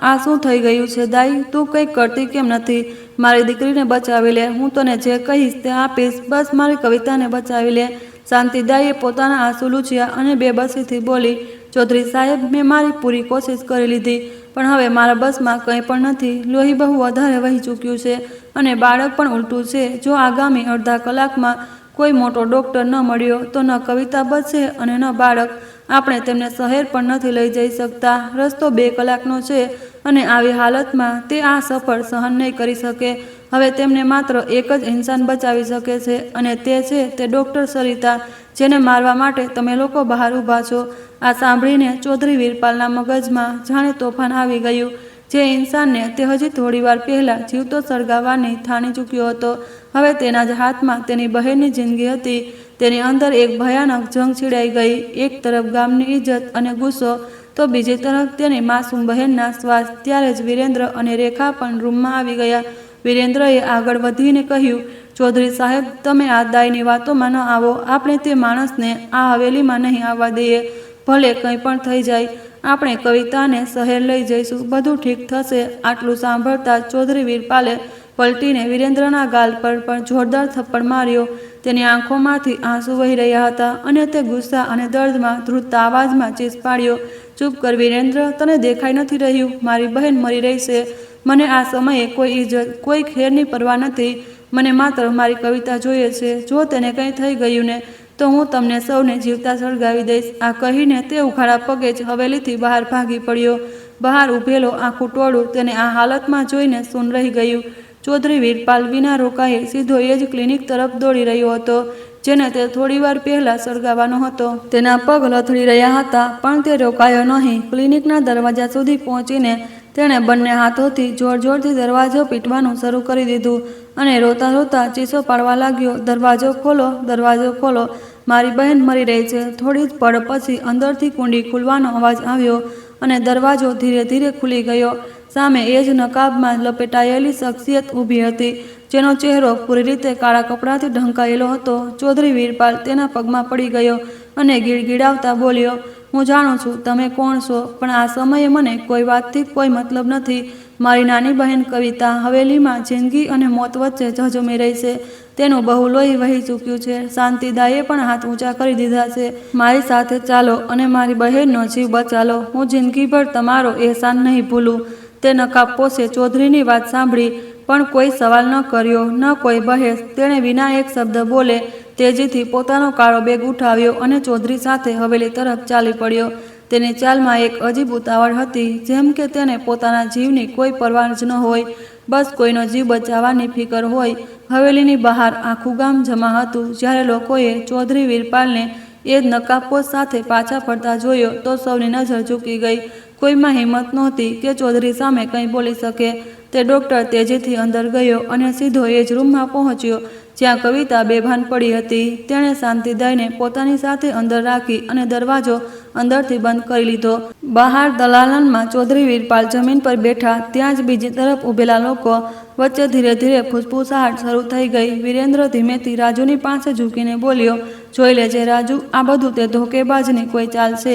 S1: આ શું થઈ ગયું છે દાઈ? તું કંઈક કરતી કેમ નથી? મારી દીકરીને બચાવી લે. હું તને જે કહીશ તે આપીશ. બસ મારી કવિતાને બચાવી લે. શાંતિદાઈએ પોતાના આંસુ લૂછ્યા અને બેબસીથી બોલી, ચૌધરી સાહેબ, મેં મારી પૂરી કોશિશ કરી લીધી પણ હવે મારા બસમાં કંઈ પણ નથી. લોહી બહુ વધારે વહી ચૂક્યું છે અને બાળક પણ ઉલટું છે. જો આગામી અડધા કલાકમાં કોઈ મોટો ડૉક્ટર ન મળ્યો તો ન કવિતા બચશે અને ન બાળક. આપણે તેમને શહેર પણ નથી લઈ જઈ શકતા. રસ્તો 2 કલાકનો છે અને આવી હાલતમાં તે આ સફર સહન નહીં કરી શકે. હવે તેમને માત્ર એક જ ઇન્સાન બચાવી શકે છે અને તે છે તે ડૉક્ટર સરિતા, જેને મારવા માટે તમે લોકો બહાર ઊભા છો. આ સાંભળીને ચૌધરી વીરપાલના મગજમાં જાણે તોફાન આવી ગયું. જે ઇન્સાનને તે હજી થોડીવાર પહેલાં જીવતો સળગાવવાની ઠાની ચૂક્યો હતો, હવે તેના જ હાથમાં તેની બહેનની જિંદગી હતી. તેની અંદર એક ભયાનક જંગ છિડાઈ ગઈ. એક તરફ ગામની ઇજ્જત અને ગુસ્સો, તો બીજી તરફ તેની માસૂમ બહેનના શ્વાસ. ત્યારે જ વિરેન્દ્ર અને રેખા પણ રૂમમાં આવી ગયા. વિરેન્દ્રએ આગળ વધીને કહ્યું, ચૌધરી સાહેબ, તમે આ દાયની વાતોમાં ન આવો. આપણે તે માણસને આ હવેલીમાં નહીં આવવા દઈએ. ભલે કંઈ પણ થઈ જાય, આપણે કવિતાને શહેર લઈ જઈશું. બધું ઠીક થશે. આટલું સાંભળતા ચૌધરી વીરપાલે પલટીને વિરેન્દ્રના ગાલ પર પણ જોરદાર થપ્પડ માર્યો. તેની આંખોમાંથી આંસુ વહી રહ્યા હતા અને તે ગુસ્સા અને દર્દમાં ધ્રુજતા અવાજમાં ચીસ પાડ્યો, ચૂપ કર વિરેન્દ્ર. તને દેખાઈ નથી રહ્યું? મારી બહેન મરી રહી છે. મને આ સમયે કોઈ ઇજ્જત, કોઈ ખેરની પરવા નથી. મને માત્ર મારી કવિતા જોઈએ છે. જો તેને કંઈ થઈ ગયું ને તો હું તમને સૌને જીવતા સળગાવી દઈશ. આ કહીને તે ઉઘાડા પગે જ હવેલીથી બહાર ભાગી પડ્યો. બહાર ઊભેલો આખું ટોળું તેને આ હાલતમાં જોઈને સૂન રહી ગયું. ચૌધરી વીરપાલ વિના રોકાએ સીધો એ જ ક્લિનિક તરફ દોડી રહ્યો હતો જેને તે થોડીવાર પહેલા સળગાવવાનો હતો. તેના પગ લથડી રહ્યા હતા પણ તે રોકાયો નહીં. ક્લિનિકના દરવાજા સુધી પહોંચીને તેણે બંને હાથોથી જોર જોરથી દરવાજો પીટવાનું શરૂ કરી દીધું અને રોતા રોતા ચીસો પાડવા લાગ્યો, દરવાજો ખોલો, દરવાજો ખોલો, મારી બહેન મરી રહી છે. થોડી જ પળ પછી અંદરથી કુંડી ખુલવાનો અવાજ આવ્યો અને દરવાજો ધીરે ધીરે ખુલી ગયો. સામે એ જ નકાબમાં લપેટાયેલી શખ્સિયત ઊભી હતી જેનો ચહેરો પૂરી રીતે કાળા કપડાથી ઢંકાયેલો હતો. ચૌધરી વીરપાલ તેના પગમાં પડી ગયો અને ગીડગીડાવતા બોલ્યો, હું જાણું છું તમે કોણ છો, પણ આ સમયે મને કોઈ વાતથી કોઈ મતલબ નથી. મારી નાની બહેન કવિતા હવેલીમાં જિંદગી અને મોત વચ્ચે ઝઝૂમી રહી છે. તેનું બહુ લોહી વહી ચૂક્યું છે. શાંતિદાએ પણ હાથ ઊંચા કરી દીધા છે. મારી સાથે ચાલો અને મારી બહેનનો જીવ બચાલો. હું જિંદગીભર તમારો એહસાન નહીં ભૂલું. તે નકાબપોશે ચૌધરીની વાત સાંભળી પણ કોઈ સવાલ ન કર્યો, ન કોઈ બહેસ. તેણે વિના એક શબ્દ બોલે તેજીથી પોતાનો કાળો બેગ ઉઠાવ્યો અને ચૌધરી સાથે હવેલી તરફ ચાલી પડ્યો. તેની ચાલમાં એક અજીબ ઉતાવળ હતી, જેમ કે તેને પોતાના જીવની કોઈ પરવા જ ન હોય, બસ કોઈનો જીવ બચાવવાની ફિકર હોય. હવેલીની બહાર આખું ગામ જમા હતું. જ્યારે લોકોએ ચૌધરી વીરપાલને એ જ નકાબપોશ સાથે પાછા ફરતા જોયો તો સૌની નજર ઝૂકી ગઈ. કોઈમાં હિંમત નહોતી કે ચૌધરી સામે કંઈ બોલી શકે. તે ડૉક્ટર તેજીથી અંદર ગયો અને સીધો એ જ રૂમમાં પહોંચ્યો જ્યાં કવિતા બેભાન પડી હતી. તેણે શાંતિદાયને પોતાની સાથે અંદર રાખી અને દરવાજો અંદરથી બંધ કરી લીધો. બહાર દલાલનમાં ચૌધરી વીરપાલ જમીન પર બેઠા. ત્યાં જ બીજી તરફ ઊભેલા લોકો વચ્ચે ધીરે ધીરે ફૂસફૂસાહટ શરૂ થઈ ગઈ. વિરેન્દ્ર ધીમેથી રાજુની પાસે ઝૂકીને બોલ્યો, જોઈ લેજે રાજુ, આ બધું તે ધોકેબાજની કોઈ ચાલ છે.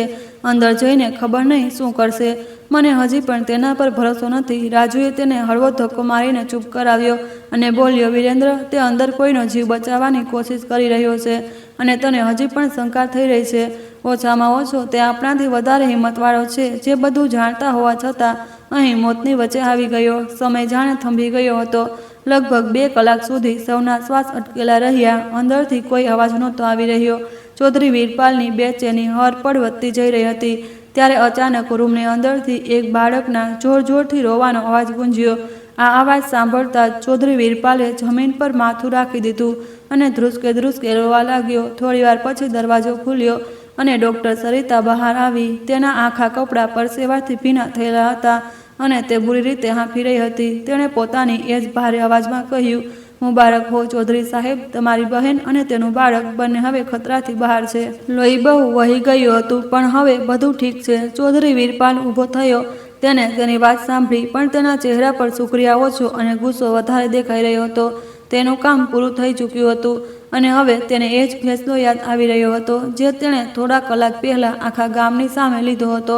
S1: અંદર જઈને ખબર નહીં શું કરશે. મને હજી પણ તેના પર ભરોસો નથી. રાજુએ તેને હળવો ધક્કો મારીને ચૂપ કરાવ્યો અને બોલ્યો, વિરેન્દ્ર, તે અંદર કોઈનો જીવ બચાવવાની કોશિશ કરી રહ્યો છે અને તને હજી પણ શંકા થઈ રહી છે. ઓછામાં ઓછો તે આપણાથી વધારે હિંમતવાળો છે, જે બધું જાણતા હોવા છતાં અહીં મોતની વચ્ચે આવી ગયો. સમય જાણે થંભી ગયો હતો. લગભગ 2 કલાક સુધી સૌના શ્વાસ અટકેલા રહ્યા. અંદરથી કોઈ અવાજ નહોતો આવી રહ્યો. ચૌધરી વીરપાલની બેચેની હરપળ વધતી જઈ રહી હતી. ત્યારે અચાનક રૂમની અંદરથી એક બાળકના જોર જોરથી રોવાનો અવાજ ગુંજ્યો. આ અવાજ સાંભળતા જ ચૌધરી વીરપાલે જમીન પર માથું રાખી દીધું અને ધ્રુસકે ધ્રુસકે રોવા લાગ્યો. થોડીવાર પછી દરવાજો ખુલ્યો અને ડૉક્ટર સરિતા બહાર આવી. તેના આખા કપડાં પરસેવાથી ભીના થયેલા હતા અને તે બુરી રીતે હાંફી રહી હતી. તેણે પોતાની એ જ ભારે અવાજમાં કહ્યું, મુબારક હો ચૌધરી સાહેબ, તમારી બહેન અને તેનું બાળક બંને હવે ખતરાથી બહાર છે. લોહી બહુ વહી ગયું હતું પણ હવે બધું ઠીક છે. ચૌધરી વીરપાલ ઊભો થયો. તેને તેની વાત સાંભળી પણ તેના ચહેરા પર શુક્રિયા ઓછો અને ગુસ્સો વધારે દેખાઈ રહ્યો હતો. તેનું કામ પૂરું થઈ ચૂક્યું હતું અને હવે તેને એ જ ફેસલો યાદ આવી રહ્યો હતો જે તેણે થોડા કલાક પહેલાં આખા ગામની સામે લીધો હતો.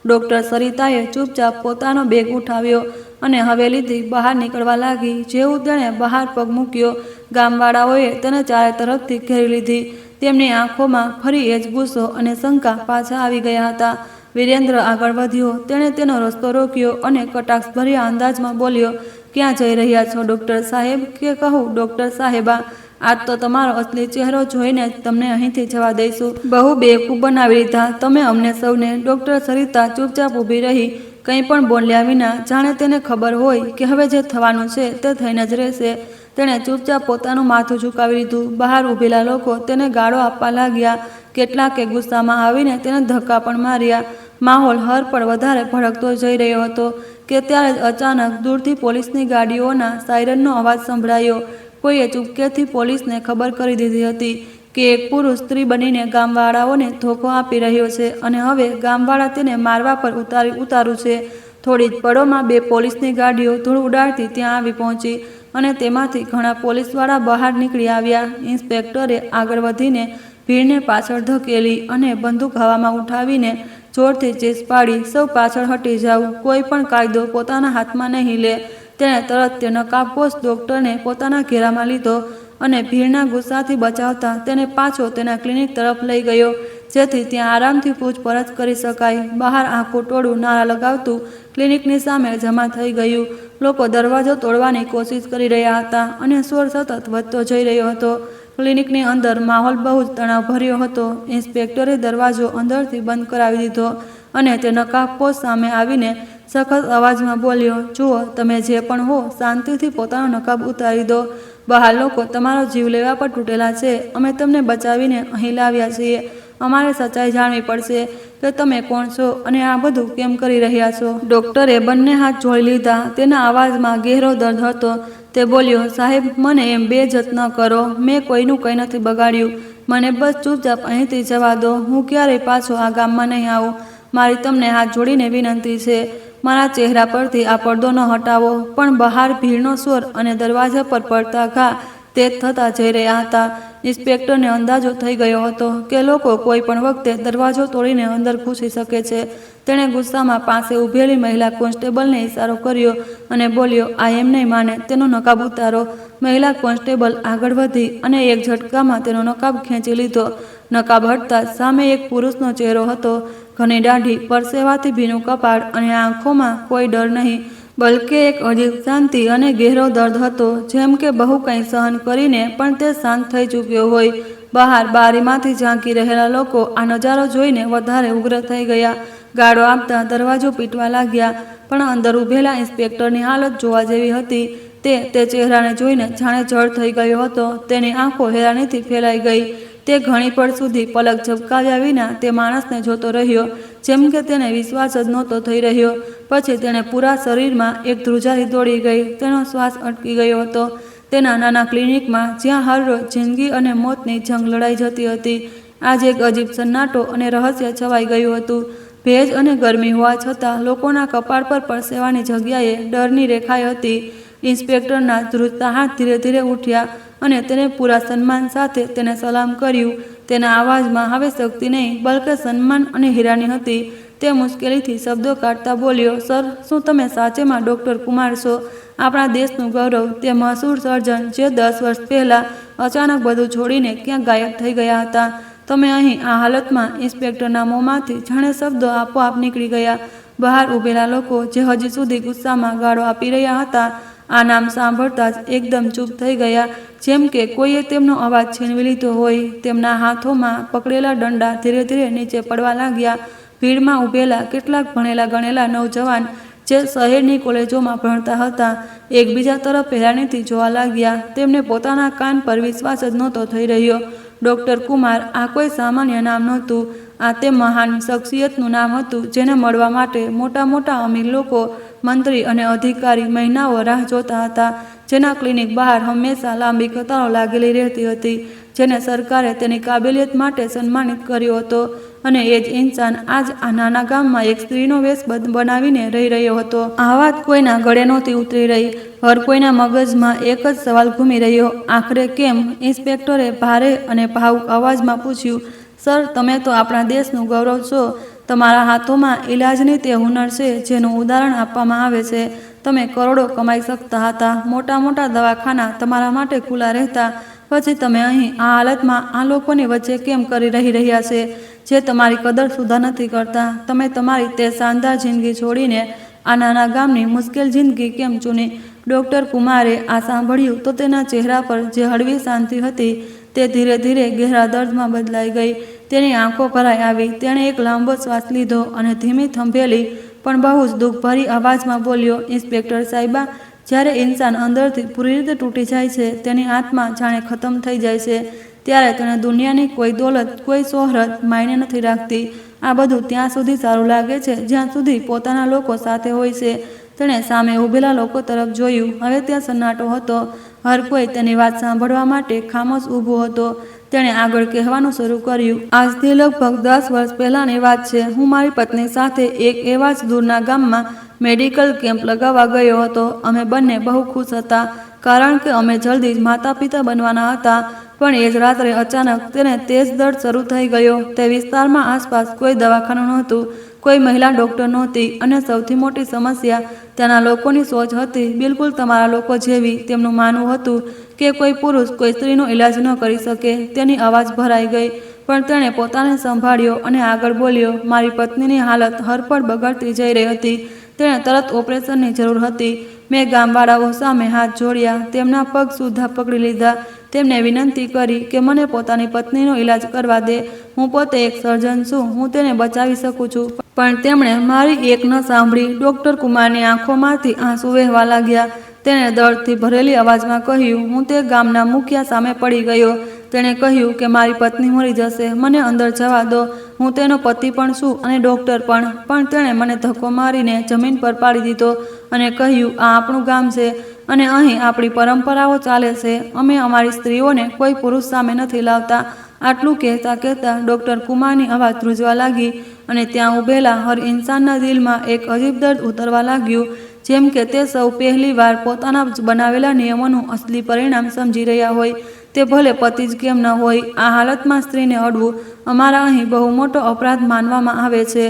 S1: ડૉક્ટર સરિતાએ ચૂપચાપ પોતાનો બેગ ઉઠાવ્યો અને હવેલીથી બહાર નીકળવા લાગી. જેવું તેણે બહાર પગ મૂક્યો, ગામવાળાઓએ તેને ચારે તરફથી ઘેરી લીધી. તેમની આંખોમાં ફરી એ જ ગુસ્સો અને શંકા પાછા આવી ગયા હતા. વિરેન્દ્ર આગળ વધ્યો. તેણે તેનો રસ્તો રોક્યો અને કટાક્ષભર્યા અંદાજમાં બોલ્યો, ક્યાં જઈ રહ્યા છો ડૉક્ટર સાહેબ? કે કહું ડૉક્ટર સાહેબા, આજ તો તમારો અસલી ચહેરો જોઈને જ તમને અહીંથી જવા દઈશું. બહુ બેવકૂફ બનાવી લીધા તમે અમને સૌને. ડૉક્ટર સરિતા ચૂપચાપ ઊભી રહી, કંઈ પણ બોલ્યા વિના, જાણે તેને ખબર હોય કે હવે જે થવાનું છે તે થઈને જ રહેશે. તેણે ચૂપચાપ પોતાનું માથું ઝુકાવી લીધું. બહાર ઊભેલા લોકો તેને ગાળો આપવા લાગ્યા. કેટલાકે ગુસ્સામાં આવીને તેને ધક્કા પણ માર્યા. માહોલ હરપળ વધારે ભડકતો જઈ રહ્યો હતો કે ત્યારે જ અચાનક દૂરથી પોલીસની ગાડીઓના સાયરનનો અવાજ સંભળાયો. કોઈએ ચૂપકેથી પોલીસને ખબર કરી દીધી હતી કે એક પુરુષ સ્ત્રી બનીને ગામવાળાઓને ધોકો આપી રહ્યો છે અને હવે ગામવાળા તેને મારવા પર ઉતારું છે. થોડી જ પળોમાં 2 પોલીસની ગાડીઓ ધૂળ ઉડાડતી ત્યાં આવી પહોંચી અને તેમાંથી ઘણા પોલીસવાળા બહાર નીકળી આવ્યા. ઇન્સ્પેક્ટરે આગળ વધીને ભીડને પાછળ ધકેલી અને બંદૂક હવામાં ઉઠાવીને જોરથી ચીસ પાડી, સૌ પાછળ હટી જાવ, કોઈ પણ કાયદો પોતાના હાથમાં નહીં લે. તેણે તરત તે નકાબપોશ ડૉક્ટરને પોતાના ઘેરામાં લીધો અને ભીડના ગુસ્સાથી બચાવતા તેને પાછો તેના ક્લિનિક તરફ લઈ ગયો જેથી ત્યાં આરામથી પૂછપરછ કરી શકાય. બહાર આખું ટોળું નારા લગાવતું ક્લિનિકની સામે જમા થઈ ગયું. લોકો દરવાજો તોડવાની કોશિશ કરી રહ્યા હતા અને શોર સતત વધતો જઈ રહ્યો હતો. ક્લિનિકની અંદર માહોલ બહુ જ તણાવભર્યો હતો. ઇન્સ્પેક્ટરે દરવાજો અંદરથી બંધ કરાવી દીધો અને તે નકાબપોશ સામે આવીને સખત અવાજમાં બોલ્યો, જુઓ, તમે જે પણ હો, શાંતિથી પોતાનો નકાબ ઉતારી દો. બહાર લોકો તમારો જીવ લેવા પર તૂટેલા છે. અમે તમને બચાવીને અહીં લાવ્યા છીએ. અમારે સચ્ચાઈ જાણવી પડશે કે તમે કોણ છો અને આ બધું કેમ કરી રહ્યા છો. ડોક્ટરે બંને હાથ જોડી લીધા. તેના અવાજમાં ગહેરો દર્દ હતો. તે બોલ્યો, સાહેબ, મને એમ બેઇજ્જત ન કરો. મેં કોઈનું કંઈ નથી બગાડ્યું. મને બસ ચૂપચાપ અહીંથી જવા દો. હું ક્યારેય પાછો આ ગામમાં નહીં આવું. મારી તમને હાથ જોડીને વિનંતી છે. મારા ચહેરા પરથી આ પડદો ન હટાવો. પણ બહાર ભીડનો સ્વર અને દરવાજા પર પડતા ઘા તેજ થતા જઈ રહ્યા હતા. ઇન્સ્પેક્ટરને અંદાજો થઈ ગયો હતો કે લોકો કોઈ પણ વખતે દરવાજો તોડીને અંદર ઘૂસી શકે છે. તેણે ગુસ્સામાં પાસે ઊભેલી મહિલા કોન્સ્ટેબલને ઇશારો કર્યો અને બોલ્યો, આ એમ નહીં માને, તેનો નકાબ ઉતારો. મહિલા કોન્સ્ટેબલ આગળ વધી અને એક ઝટકામાં તેનો નકાબ ખેંચી લીધો. નકાબ હટતા સામે એક પુરુષનો ચહેરો હતો. ઘણી દાઢી, પરસેવાથી ભીનું કપાળ અને આંખોમાં કોઈ ડર નહીં, બલકે એક અજીબ શાંતિ અને ગહેરો દર્દ હતો. જેમ કે બહુ કંઈ સહન કરીને પણ તે શાંત થઈ ચૂક્યો હોય. બહાર બારીમાંથી ઝાંકી રહેલા લોકો આ નજારો જોઈને વધારે ઉગ્ર થઈ ગયા. ગાળો આપતા દરવાજો પીટવા લાગ્યા. પણ અંદર ઊભેલા ઇન્સ્પેક્ટરની હાલત જોવા જેવી હતી. તે ચહેરાને જોઈને જાણે જળ થઈ ગયો હતો. તેની આંખો હેરાનીથી ફેલાઈ ગઈ. તે ઘણી પળ સુધી પલક ઝબકાવ્યા વિના તે માણસને જોતો રહ્યો, જેમ કે તેને વિશ્વાસ જ નહોતો થઈ રહ્યો. પછી તેણે પૂરા શરીરમાં એક ધ્રુજારી દોડી ગઈ. તેનો શ્વાસ અટકી ગયો હતો. તેના નાના ક્લિનિકમાં જ્યાં હરરોજ જિંદગી અને મોતની જંગ લડાઈ જતી હતી, આજે એક અજીબ સન્નાટો અને રહસ્ય છવાઈ ગયું હતું. ભેજ અને ગરમી હોવા છતાં લોકોના કપાળ પર પરસેવાની જગ્યાએ ડરની રેખાઈ હતી. ઇન્સ્પેક્ટરના ધ્રુજતા હાથ ધીરે ધીરે ઉઠ્યા અને તેને પૂરા સન્માન સાથે તેને સલામ કર્યું. તેના અવાજમાં હવે શક્તિ નહીં, બલકે સન્માન અને હેરાની હતી. તે મુશ્કેલીથી શબ્દો કાઢતા બોલ્યો, સર, શું તમે સાચેમાં ડૉક્ટર કુમાર છો? આપણા દેશનું ગૌરવ, તે મશહૂર સર્જન જે 10 વર્ષ પહેલાં અચાનક બધું છોડીને ક્યાં ગાયબ થઈ ગયા હતા. તમે અહીં આ હાલતમાં? ઇન્સ્પેક્ટરના મોંમાંથી જાણે શબ્દો આપોઆપ નીકળી ગયા. બહાર ઊભેલા લોકો જે હજી સુધી ગુસ્સામાં ગાળો આપી રહ્યા હતા, આ નામ સાંભળતા જ એકદમ ચૂપ થઈ ગયા, જેમ કે કોઈએ તેમનો અવાજ છીનવી લીધો હોય. તેમના હાથોમાં પકડેલા દંડા ધીરે ધીરે નીચે પડવા લાગ્યા. ભીડમાં ઊભેલા કેટલાક ભણેલા ગણેલા નૌજવાન જે શહેરની કોલેજોમાં ભણતા હતા, એકબીજા તરફ હેરાનીથી જોવા લાગ્યા. તેમને પોતાના કાન પર વિશ્વાસ જ નહોતો થઈ રહ્યો. ડૉક્ટર કુમાર આ કોઈ સામાન્ય નામ નહોતું. આ તે મહાન શખ્સિયતનું નામ હતું જેને મળવા માટે મોટા મોટા અમીર લોકો, મંત્રી અને અધિકારી મહિનાઓ રાહ જોતા હતા. જેના ક્લિનિક બહાર હંમેશા લાંબી કતારો લાગેલી રહેતી હતી. જેને સરકારે તેની કાબેલિયત માટે સન્માનિત કર્યો હતો. અને એ જ ઇન્સાન આજ આ નાના ગામમાં એક સ્ત્રીનો વેશ બનાવીને રહી રહ્યો હતો. આ વાત કોઈના ગળે નહોતી ઉતરી રહી. હર કોઈના મગજમાં એક જ સવાલ ઘૂમી રહ્યો, આખરે કેમ? ઇન્સ્પેક્ટરે ભારે અને ભાવુક અવાજમાં પૂછ્યું, સર, તમે તો આપણા દેશનું ગૌરવ છો. તમારા હાથોમાં ઇલાજની તે હુનર છે જેનું ઉદાહરણ આપવામાં આવે છે. તમે કરોડો કમાઈ શકતા હતા. મોટા મોટા દવાખાના તમારા માટે ખુલ્લા રહેતા. પછી તમે અહીં આ હાલતમાં આ લોકોની વચ્ચે કેમ કરી રહ્યા છે જે તમારી કદર સુધા નથી કરતા? તમે તમારી તે શાનદાર જિંદગી છોડીને આ નાના ગામની મુશ્કેલ જિંદગી કેમ ચૂની? ડૉક્ટર કુમારે આ સાંભળ્યું તો તેના ચહેરા પર જે હળવી શાંતિ હતી તે ધીરે ધીરે ગહેરા દર્દમાં બદલાઈ ગઈ. તેની આંખો ભરાઈ આવી. તેણે એક લાંબો શ્વાસ લીધો અને ધીમી થંભેલી પણ બહુ જ દુઃખભરી અવાજમાં બોલ્યો, ઇન્સ્પેક્ટર સાહેબા, જ્યારે ઇન્સાન અંદરથી પૂરી રીતે તૂટી જાય છે, તેની આત્મા જાણે ખતમ થઈ જાય છે, ત્યારે તેણે દુનિયાની કોઈ દોલત, કોઈ શોહરત માયને નથી રાખતી. આ બધું ત્યાં સુધી સારું લાગે છે જ્યાં સુધી પોતાના લોકો સાથે હોય છે. તેણે સામે ઊભેલા લોકો તરફ જોયું. હવે ત્યાં સન્નાટો હતો. હર કોઈ તેની વાત સાંભળવા માટે ખામોશ ઊભો હતો. તેણે આગળ કહેવાનું શરૂ કર્યું, આજથી લગભગ 10 વર્ષ પહેલાંની વાત છે. હું મારી પત્ની સાથે એક એવા જ દૂરના ગામમાં મેડિકલ કેમ્પ લગાવવા ગયો હતો. અમે બંને બહુ ખુશ હતા કારણ કે અમે જલ્દી જ માતા પિતા બનવાના હતા. પણ એ જ રાત્રે અચાનક તેને તેજ દર્દ શરૂ થઈ ગયો. તે વિસ્તારમાં આસપાસ કોઈ દવાખાનું નહોતું, કોઈ મહિલા ડૉક્ટર નહોતી અને સૌથી મોટી સમસ્યા ત્યાંના લોકોની સોચ હતી બિલકુલ તમારા લોકો જેવી. તેમનું માનવું હતું કે કોઈ પુરુષ કોઈ સ્ત્રીનો ઇલાજ ન કરી શકે. તેની અવાજ ભરાઈ ગઈ, પણ તેણે પોતાને સંભાળ્યો અને આગળ બોલ્યો, મારી પત્નીની હાલત હરપળ બગડતી જઈ રહી હતી. તેણે તરત ઓપરેશનની જરૂર હતી. મેં ગામવાળાઓ સામે હાથ જોડ્યા, તેમના પગ સુદ્ધા પકડી લીધા. તેમને વિનંતી કરી કે મને પોતાની પત્નીનો ઈલાજ કરવા દે. હું પોતે એક સર્જન છું, હું તેને બચાવી શકું છું. પણ તેમણે મારી એક ન સાંભળી. ડોક્ટર કુમારની આંખોમાંથી આંસુ વહેવા લાગ્યા. તેણે દર્દથી ભરેલી અવાજમાં કહ્યું, હું તે ગામના મુખિયા સામે પડી ગયો. તેણે કહ્યું કે મારી પત્ની મરી જશે, મને અંદર જવા દો. હું તેનો પતિ પણ છું અને ડોક્ટર પણ. પણ તેણે મને ધક્કો મારીને જમીન પર પાડી દીધો અને કહ્યું, આ આપણું ગામ છે અને અહીં આપણી પરંપરાઓ ચાલે છે. અમે અમારી સ્ત્રીઓને કોઈ પુરુષ સામે નથી લાવતા. આટલું કહેતા કહેતા ડોક્ટર કુમારની અવાજ ધ્રુજવા લાગી અને ત્યાં ઊભેલા હર ઇન્સાનના દિલમાં એક અજીબ દર્દ ઉતરવા લાગ્યું, જેમ કે તે સૌ પહેલી વાર પોતાના જ બનાવેલા નિયમોનું અસલી પરિણામ સમજી રહ્યા હોય. તે ભલે પતિ જ કેમ ન હોય. આ હાલતમાં સ્ત્રીને અડવું અમારા અહીં બહુ મોટો અપરાધ માનવામાં આવે છે.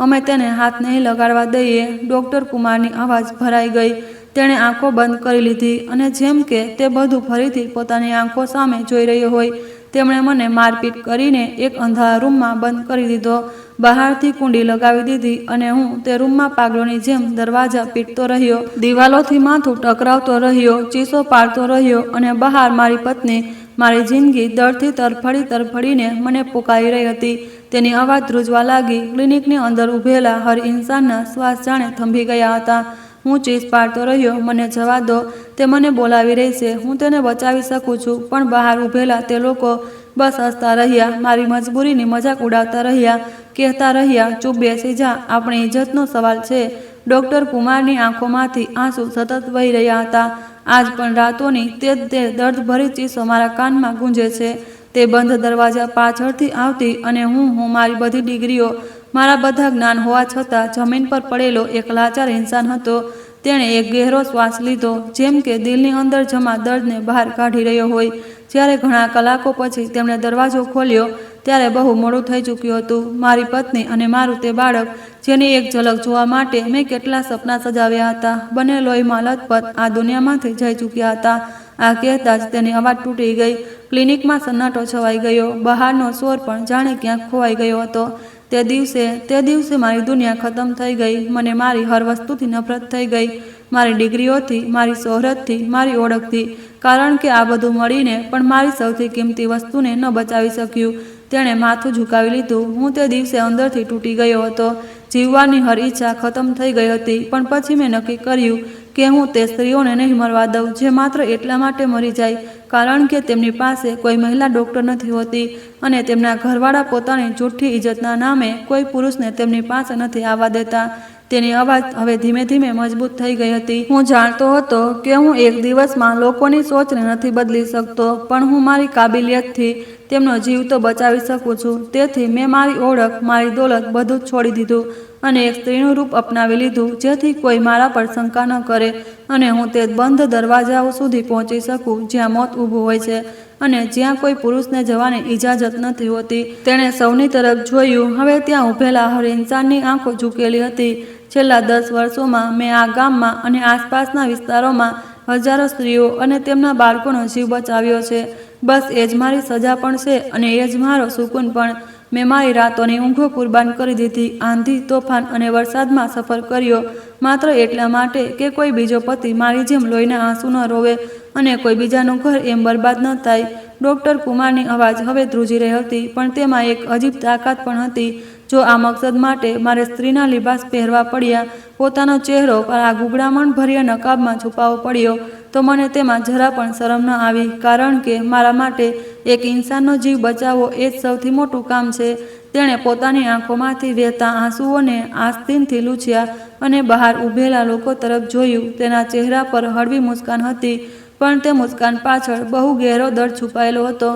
S1: અમે તેને હાથ નહીં લગાડવા દઈએ. ડોક્ટર કુમારની અવાજ ભરાઈ ગઈ. તેણે આંખો બંધ કરી લીધી અને જેમ કે તે બધું ફરીથી પોતાની આંખો સામે જોઈ રહ્યો હોય. તેમણે મને મારપીટ કરીને એક અંધારા રૂમમાં બંધ કરી દીધો. બહારથી કુંડી લગાવી દીધી અને હું તે રૂમમાં પાગલોની જેમ દરવાજા પીટતો રહ્યો. દિવાલોથી માથું ટકરાવતો રહ્યો, ચીસો પાડતો રહ્યો અને બહાર મારી પત્ની, મારી જિંદગી દર્દથી તરફડી તરફડીને મને પુકારી રહી હતી. તેની અવાજ ધ્રુજવા લાગી. ક્લિનિકની અંદર ઊભેલા હર ઇન્સાનના શ્વાસ જાણે થંભી ગયા હતા. હું ચીસ પાડતો રહ્યો, મને જવા દો, તે મને બોલાવી રહી છે, હું તેને બચાવી શકું છું. પણ બહાર ઊભેલા તે લોકો બસ હસતા રહ્યા, મારી મજબૂરીની મજાક ઉડાવતા રહ્યા, કહેતા રહ્યા, ચૂપ બેસી જા, આપણી ઇજ્જતનો સવાલ છે. ડોક્ટર કુમારની આંખોમાંથી આંસુ સતત વહી રહ્યા હતા. આજ પણ રાતોની તે દર્દભરી ચીસો મારા કાનમાં ગૂંજે છે. તે બંધ દરવાજા પાછળથી આવતી અને હું મારી બધી ડિગ્રીઓ, મારા બધા જ્ઞાન હોવા છતાં જમીન પર પડેલો એક લાચાર ઇન્સાન હતો. તેણે એક ગહેરો શ્વાસ લીધો, જેમ કે દિલની અંદર જમા દર્દને બહાર કાઢી રહ્યો હોય. જ્યારે ઘણા કલાકો પછી તેમણે દરવાજો ખોલ્યો ત્યારે બહુ મોડું થઈ ચૂક્યું હતું. મારી પત્ની અને મારું તે બાળક, જેની એક ઝલક જોવા માટે મેં કેટલા સપના સજાવ્યા હતા, બંને લોહીમાં લથપથ આ દુનિયામાંથી જઈ ચૂક્યા હતા. આ કહેતા જ તેની અવાજ તૂટી ગઈ. ક્લિનિકમાં સન્નાટો છવાઈ ગયો. બહારનો શોર પણ જાણે ક્યાંક ખોવાઈ ગયો હતો. તે દિવસે મારી દુનિયા ખતમ થઈ ગઈ. મને મારી હર વસ્તુથી નફરત થઈ ગઈ, મારી ડિગ્રીઓથી, મારી શોહરતથી, મારી ઓળખથી. કારણ કે આ બધું મળીને પણ મારી સૌથી કિંમતી વસ્તુને ન બચાવી શક્યું. તેણે માથું ઝુકાવી લીધું. હું તે દિવસે અંદરથી તૂટી ગયો હતો. જીવવાની હર ઈચ્છા ખતમ થઈ ગઈ હતી. પણ પછી મેં નક્કી કર્યું કે હું તે સ્ત્રીઓને નહીં મરવા દઉં જે માત્ર એટલા માટે મરી જાય કારણ કે તેમની પાસે કોઈ મહિલા ડૉક્ટર નથી હોતી અને તેમના ઘરવાળા પોતાની જૂઠી ઇજ્જતના નામે કોઈ પુરુષને તેમની પાસે નથી આવવા દેતા. તેની અવાજ હવે ધીમે ધીમે મજબૂત થઈ ગઈ હતી. હું જાણતો હતો કે હું એક દિવસમાં લોકોની સોચને નથી બદલી શકતો, પણ હું મારી કાબિલિયતથી તેમનો જીવ તો બચાવી શકું છું. તેથી મેં મારી ઓળખ, મારી દોલત બધું જ છોડી દીધું અને એક સ્ત્રીનું રૂપ અપનાવી લીધું જેથી કોઈ મારા પર શંકા ન કરે અને હું તે બંધ દરવાજાઓ સુધી પહોંચી શકું જ્યાં મોત ઊભું હોય છે અને જ્યાં કોઈ પુરુષને જવાની ઇજાજત નથી હોતી. તેણે સૌની તરફ જોયું. હવે ત્યાં ઊભેલા હર ઇન્સાનની આંખો ઝૂકેલી હતી. છેલ્લા 10 વર્ષોમાં મેં આ ગામમાં અને આસપાસના વિસ્તારોમાં હજારો સ્ત્રીઓ અને તેમના બાળકોનો જીવ બચાવ્યો છે. બસ એ જ મારી સજા પણ છે અને એ જ મારો સુકૂન પણ. મેં મારી રાતોની ઊંઘો કુરબાન કરી દીધી. આંધી, તોફાન અને વરસાદમાં સફર કર્યો માત્ર એટલા માટે કે કોઈ બીજો પતિ મારી જેમ લોહીના આંસુ ન રોવે અને કોઈ બીજાનું ઘર એમ બરબાદ ન થાય. ડોક્ટર કુમારની અવાજ હવે ધ્રુજી રહી હતી, પણ તેમાં એક અજીબ તાકાત પણ હતી. જો આ મકસદ માટે મારે સ્ત્રીના લિબાસ પહેરવા પડ્યા, પોતાનો ચહેરો આ ગુગડામણ ભર્યા નકાબમાં છુપાવવો પડ્યો, તો મને તેમાં જરા પણ શરમ ન આવી. કારણ કે મારા માટે એક ઇન્સાનનો જીવ બચાવવો એ જ સૌથી મોટું કામ છે. તેણે પોતાની આંખોમાંથી વહેતા આંસુઓને આસ્તીનથી લૂછ્યા અને બહાર ઊભેલા લોકો તરફ જોયું. તેના ચહેરા પર હળવી મુસ્કાન હતી, પણ તે મુસ્કાન પાછળ બહુ ગહેરો દર્દ છુપાયેલો હતો.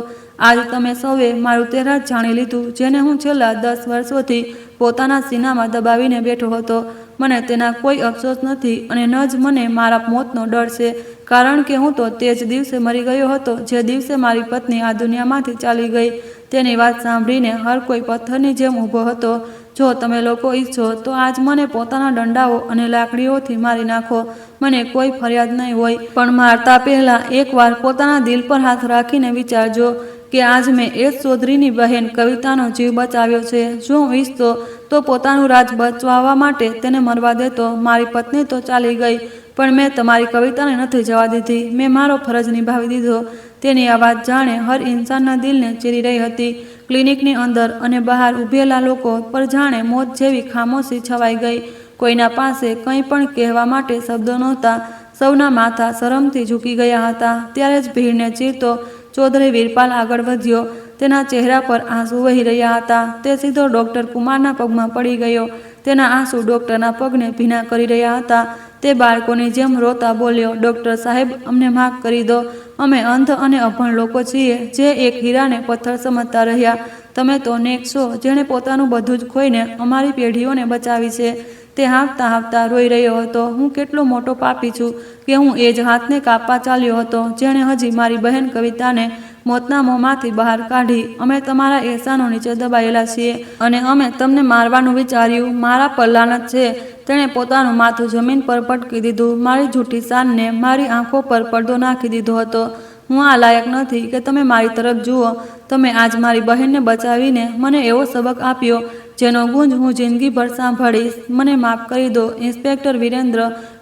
S1: આજ તમે સૌએ મારું તે રાજ જાણી લીધું જેને હું છેલ્લા 10 વર્ષોથી પોતાના સીનામાં દબાવીને બેઠો હતો. મને તેના કોઈ અફસોસ નથી અને ન જ મને મારા મોતનો ડર છે, કારણ કે હું તો તે જ દિવસે મરી ગયો હતો જે દિવસે મારી પત્ની આ દુનિયામાંથી ચાલી ગઈ. તેની વાત સાંભળીને હર કોઈ પથ્થરની જેમ ઊભો હતો. જો તમે લોકો ઈચ્છો તો આજ મને પોતાના દંડાઓ અને લાકડીઓથી મારી નાખો, મને કોઈ ફરિયાદ નહીં હોય. પણ મારતા પહેલાં એકવાર પોતાના દિલ પર હાથ રાખીને વિચારજો કે આજ મેં એ જ ચૌધરીની બહેન કવિતાનો જીવ બચાવ્યો છે. જો હું ઈચ્છતો તો પોતાનું રાજ બચાવવા માટે તેને મરવા દેતો. મારી પત્ની તો ચાલી ગઈ, પણ મેં તમારી કવિતાને નથી જવા દીધી. મેં મારો ફરજ નિભાવી દીધો. તેની આ વાત જાણે હર ઇન્સાનના દિલને ચીરી રહી હતી. ક્લિનિકની અંદર અને બહાર ઊભેલા લોકો પર જાણે મોત જેવી ખામોશી છવાઈ ગઈ. કોઈના પાસે કંઈ પણ કહેવા માટે શબ્દો નહોતા. સૌના માથા શરમથી ઝૂકી ગયા હતા. ત્યારે જ ભીડને ચીરતો ચૌધરી વીરપાલ આગળ વધ્યો. તેના ચહેરા પર આંસુ વહી રહ્યા હતા. તે સીધો ડૉક્ટર કુમારના પગમાં પડી ગયો. તેના આંસુ ડૉક્ટરના પગને ભીના કરી રહ્યા હતા. તે બાળકોની જેમ રોતા બોલ્યો, ડૉક્ટર સાહેબ, અમને માફ કરી દો. અમે અંધ અને અભણ લોકો છીએ જે એક હીરાને પથ્થર સમજતા રહ્યા. તમે તો નેક છો જેણે પોતાનું બધું જ ખોઈને અમારી પેઢીઓને બચાવી છે. તે હાંફતા હાંફતા રોઈ રહ્યો હતો. હું કેટલો મોટો પાપી છું કે હું એ જ હાથને કાપવા ચાલ્યો હતો જેણે હજી મારી બહેન કવિતાને મોતના મોંમાંથી બહાર કાઢી. અમે તમારા એહસાનો નીચે દબાયેલા છીએ અને અમે તમને મારવાનું વિચાર્યું. મારા પર લાનત છે. તેણે પોતાનું માથું જમીન પર પટકી દીધું. મારી જૂઠી શાનને મારી આંખો પર પડદો નાખી દીધો હતો. હું આ લાયક નથી કે તમે મારી તરફ જુઓ. તમે આજ મારી બહેનને બચાવીને મને એવો સબક આપ્યો જેનો ગુંજ હું જિંદગીભર સાંભળીશ. મને માફ કરી દો. ઇન્સ્પેક્ટર વિરેન્દ્ર,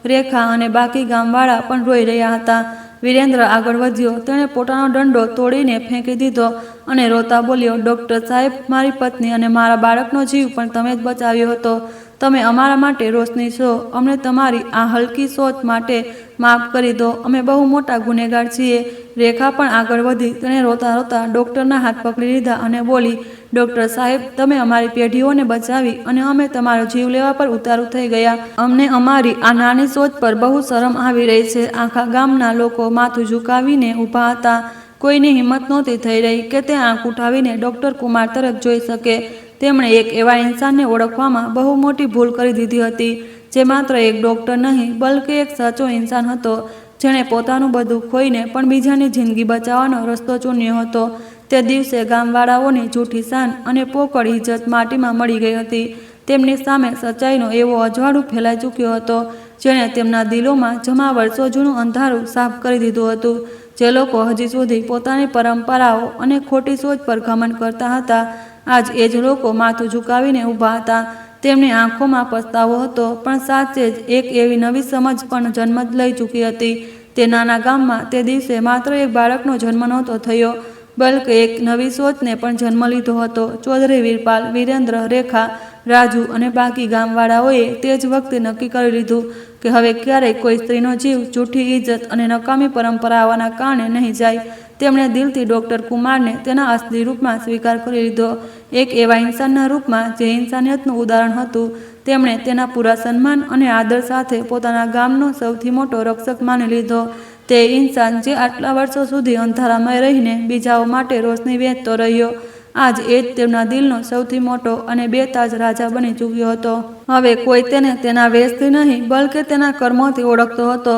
S1: રેખા અને બાકી ગામવાળા પણ રોઈ રહ્યા હતા. વિરેન્દ્ર આગળ વધ્યો. તેણે પોતાનો દંડો તોડીને ફેંકી દીધો અને રોતા બોલ્યો, ડૉક્ટર સાહેબ, મારી પત્ની અને મારા બાળકનો જીવ પણ તમે જ બચાવ્યો હતો. તમે અમારા માટે રોશની છો. અમને તમારી આ હલકી સોચ માટે માફ કરી દો. અમે બહુ મોટા ગુનેગાર છીએ. રેખા પણ આગળ વધી. તેણે રોતા રોતા ડૉક્ટરના હાથ પકડી લીધા અને બોલી, ડૉક્ટર સાહેબ, તમે અમારી પેઢીઓને બચાવી અને અમે તમારો જીવ લેવા પર ઉતારું થઈ ગયા. અમને અમારી આ નાની સોચ પર બહુ શરમ આવી રહી છે. આખા ગામના લોકો માથું ઝુકાવીને ઊભા હતા. કોઈની હિંમત નહોતી થઈ રહી કે તે આંખ ઉઠાવીને ડૉક્ટર કુમાર તરફ જોઈ શકે. તેમણે એક એવા ઇન્સાનને ઓળખવામાં બહુ મોટી ભૂલ કરી દીધી હતી જે માત્ર એક ડૉક્ટર નહીં બલકે એક સાચો ઇન્સાન હતો, જેણે પોતાનું બધું ખોઈને પણ બીજાની જિંદગી બચાવવાનો રસ્તો ચૂન્યો હતો. તે દિવસે ગામવાળાઓની જૂઠી શાન અને પોકળ ઇજ્જત માટીમાં મળી ગઈ હતી. તેમની સામે સચ્ચાઈનો એવો અજવાળું ફેલાઈ ચૂક્યો હતો જેણે તેમના દિલોમાં જમા વર્ષો જૂનું અંધારું સાફ કરી દીધું હતું. જે લોકો હજી સુધી પોતાની પરંપરાઓ અને ખોટી સોચ પર ઘમંડ કરતા હતા, આજ એ જ લોકો માથું ઝુકાવીને ઊભા હતા. તેમની આંખોમાં પસ્તાવો હતો, પણ સાચે જ એક એવી નવી સમજ પણ જન્મ લઈ ચૂકી હતી. તે નાના ગામમાં તે દિવસે માત્ર એક બાળકનો જન્મ નહોતો થયો, બલકે એક નવી સોચને પણ જન્મ લીધો હતો. ચૌધરી વીરપાલ, વિરેન્દ્ર, રેખા, રાજુ અને બાકી ગામવાળાઓએ તે જ વખતે નક્કી કરી લીધું કે હવે ક્યારેય કોઈ સ્ત્રીનો જીવ જૂઠી ઇજ્જત અને નકામી પરંપરાઓના કારણે નહીં જાય. તેમણે દિલથી ડૉક્ટર કુમારને તેના અસલી રૂપમાં સ્વીકાર કરી લીધો. એક એવા ઇન્સાનના રૂપમાં જે ઇન્સાનિયતનું ઉદાહરણ હતું. તેમણે તેના પૂરા સન્માન અને આદર સાથે પોતાના ગામનો સૌથી મોટો રક્ષક માની લીધો. તે ઇન્સાન જે આટલા વર્ષો સુધી અંધારામય રહીને બીજાઓ માટે રોશની વહેંચતો રહ્યો, આજ એ જ તેમના દિલનો સૌથી મોટો અને બેતાજ રાજા બની ચૂક્યો હતો. હવે કોઈ તેને તેના વેશથી નહીં બલકે તેના કર્મોથી ઓળખતો હતો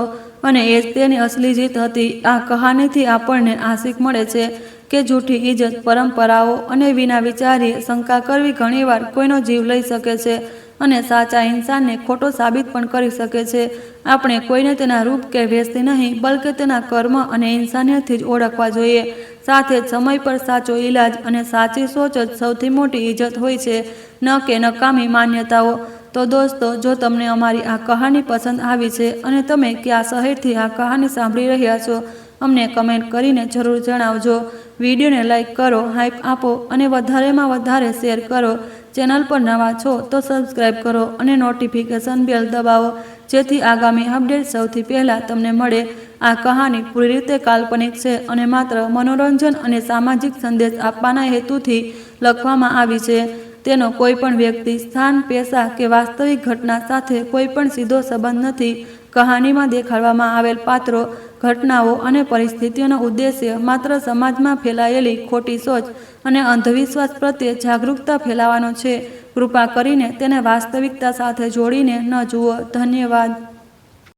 S1: અને એ જ તેની અસલી જીત હતી. આ કહાનીથી આપણને આ શીખ મળે છે કે જૂઠી ઇજ્જત, પરંપરાઓ અને વિના વિચારીએ શંકા કરવી ઘણીવાર કોઈનો જીવ લઈ શકે છે અને સાચા ઇન્સાનને ખોટો સાબિત પણ કરી શકે છે. આપણે કોઈને તેના રૂપ કે વેશથી નહીં બલકે તેના કર્મ અને ઇન્સાનિયતથી જ ઓળખવા જોઈએ. સાથે જ સમય પર સાચો ઈલાજ અને સાચી સોચ જ સૌથી મોટી ઇજ્જત હોય છે, ન કે નકામી માન્યતાઓ. તો દોસ્તો, જો તમને અમારી આ કહાની પસંદ આવી છે અને તમે કયા શહેરથી આ કહાની સાંભળી રહ્યા છો, અમને કમેન્ટ કરીને જરૂર જણાવજો. વિડીયોને લાઇક કરો, હાઈપ આપો અને વધારેમાં વધારે શેર કરો. ચેનલ પર નવા છો તો સબસ્ક્રાઈબ કરો અને નોટિફિકેશન બેલ દબાવો, જેથી આગામી અપડેટ સૌથી પહેલાં તમને મળે. આ કહાની પૂરી રીતે કાલ્પનિક છે અને માત્ર મનોરંજન અને સામાજિક સંદેશ આપવાના હેતુથી લખવામાં આવી છે. તેનો કોઈ પણ વ્યક્તિ, સ્થાન, પેશા કે વાસ્તવિક ઘટના સાથે કોઈ પણ સીધો સંબંધ નથી. કહાનીમાં દેખાડવામાં આવેલ પાત્રો, ઘટનાઓ અને પરિસ્થિતિઓનો ઉદ્દેશ્ય માત્ર સમાજમાં ફેલાયેલી ખોટી સોચ અને અંધવિશ્વાસ પ્રત્યે જાગૃતતા ફેલાવવાનો છે. કૃપા કરીને તેને વાસ્તવિકતા સાથે જોડીને ન જુઓ. ધન્યવાદ.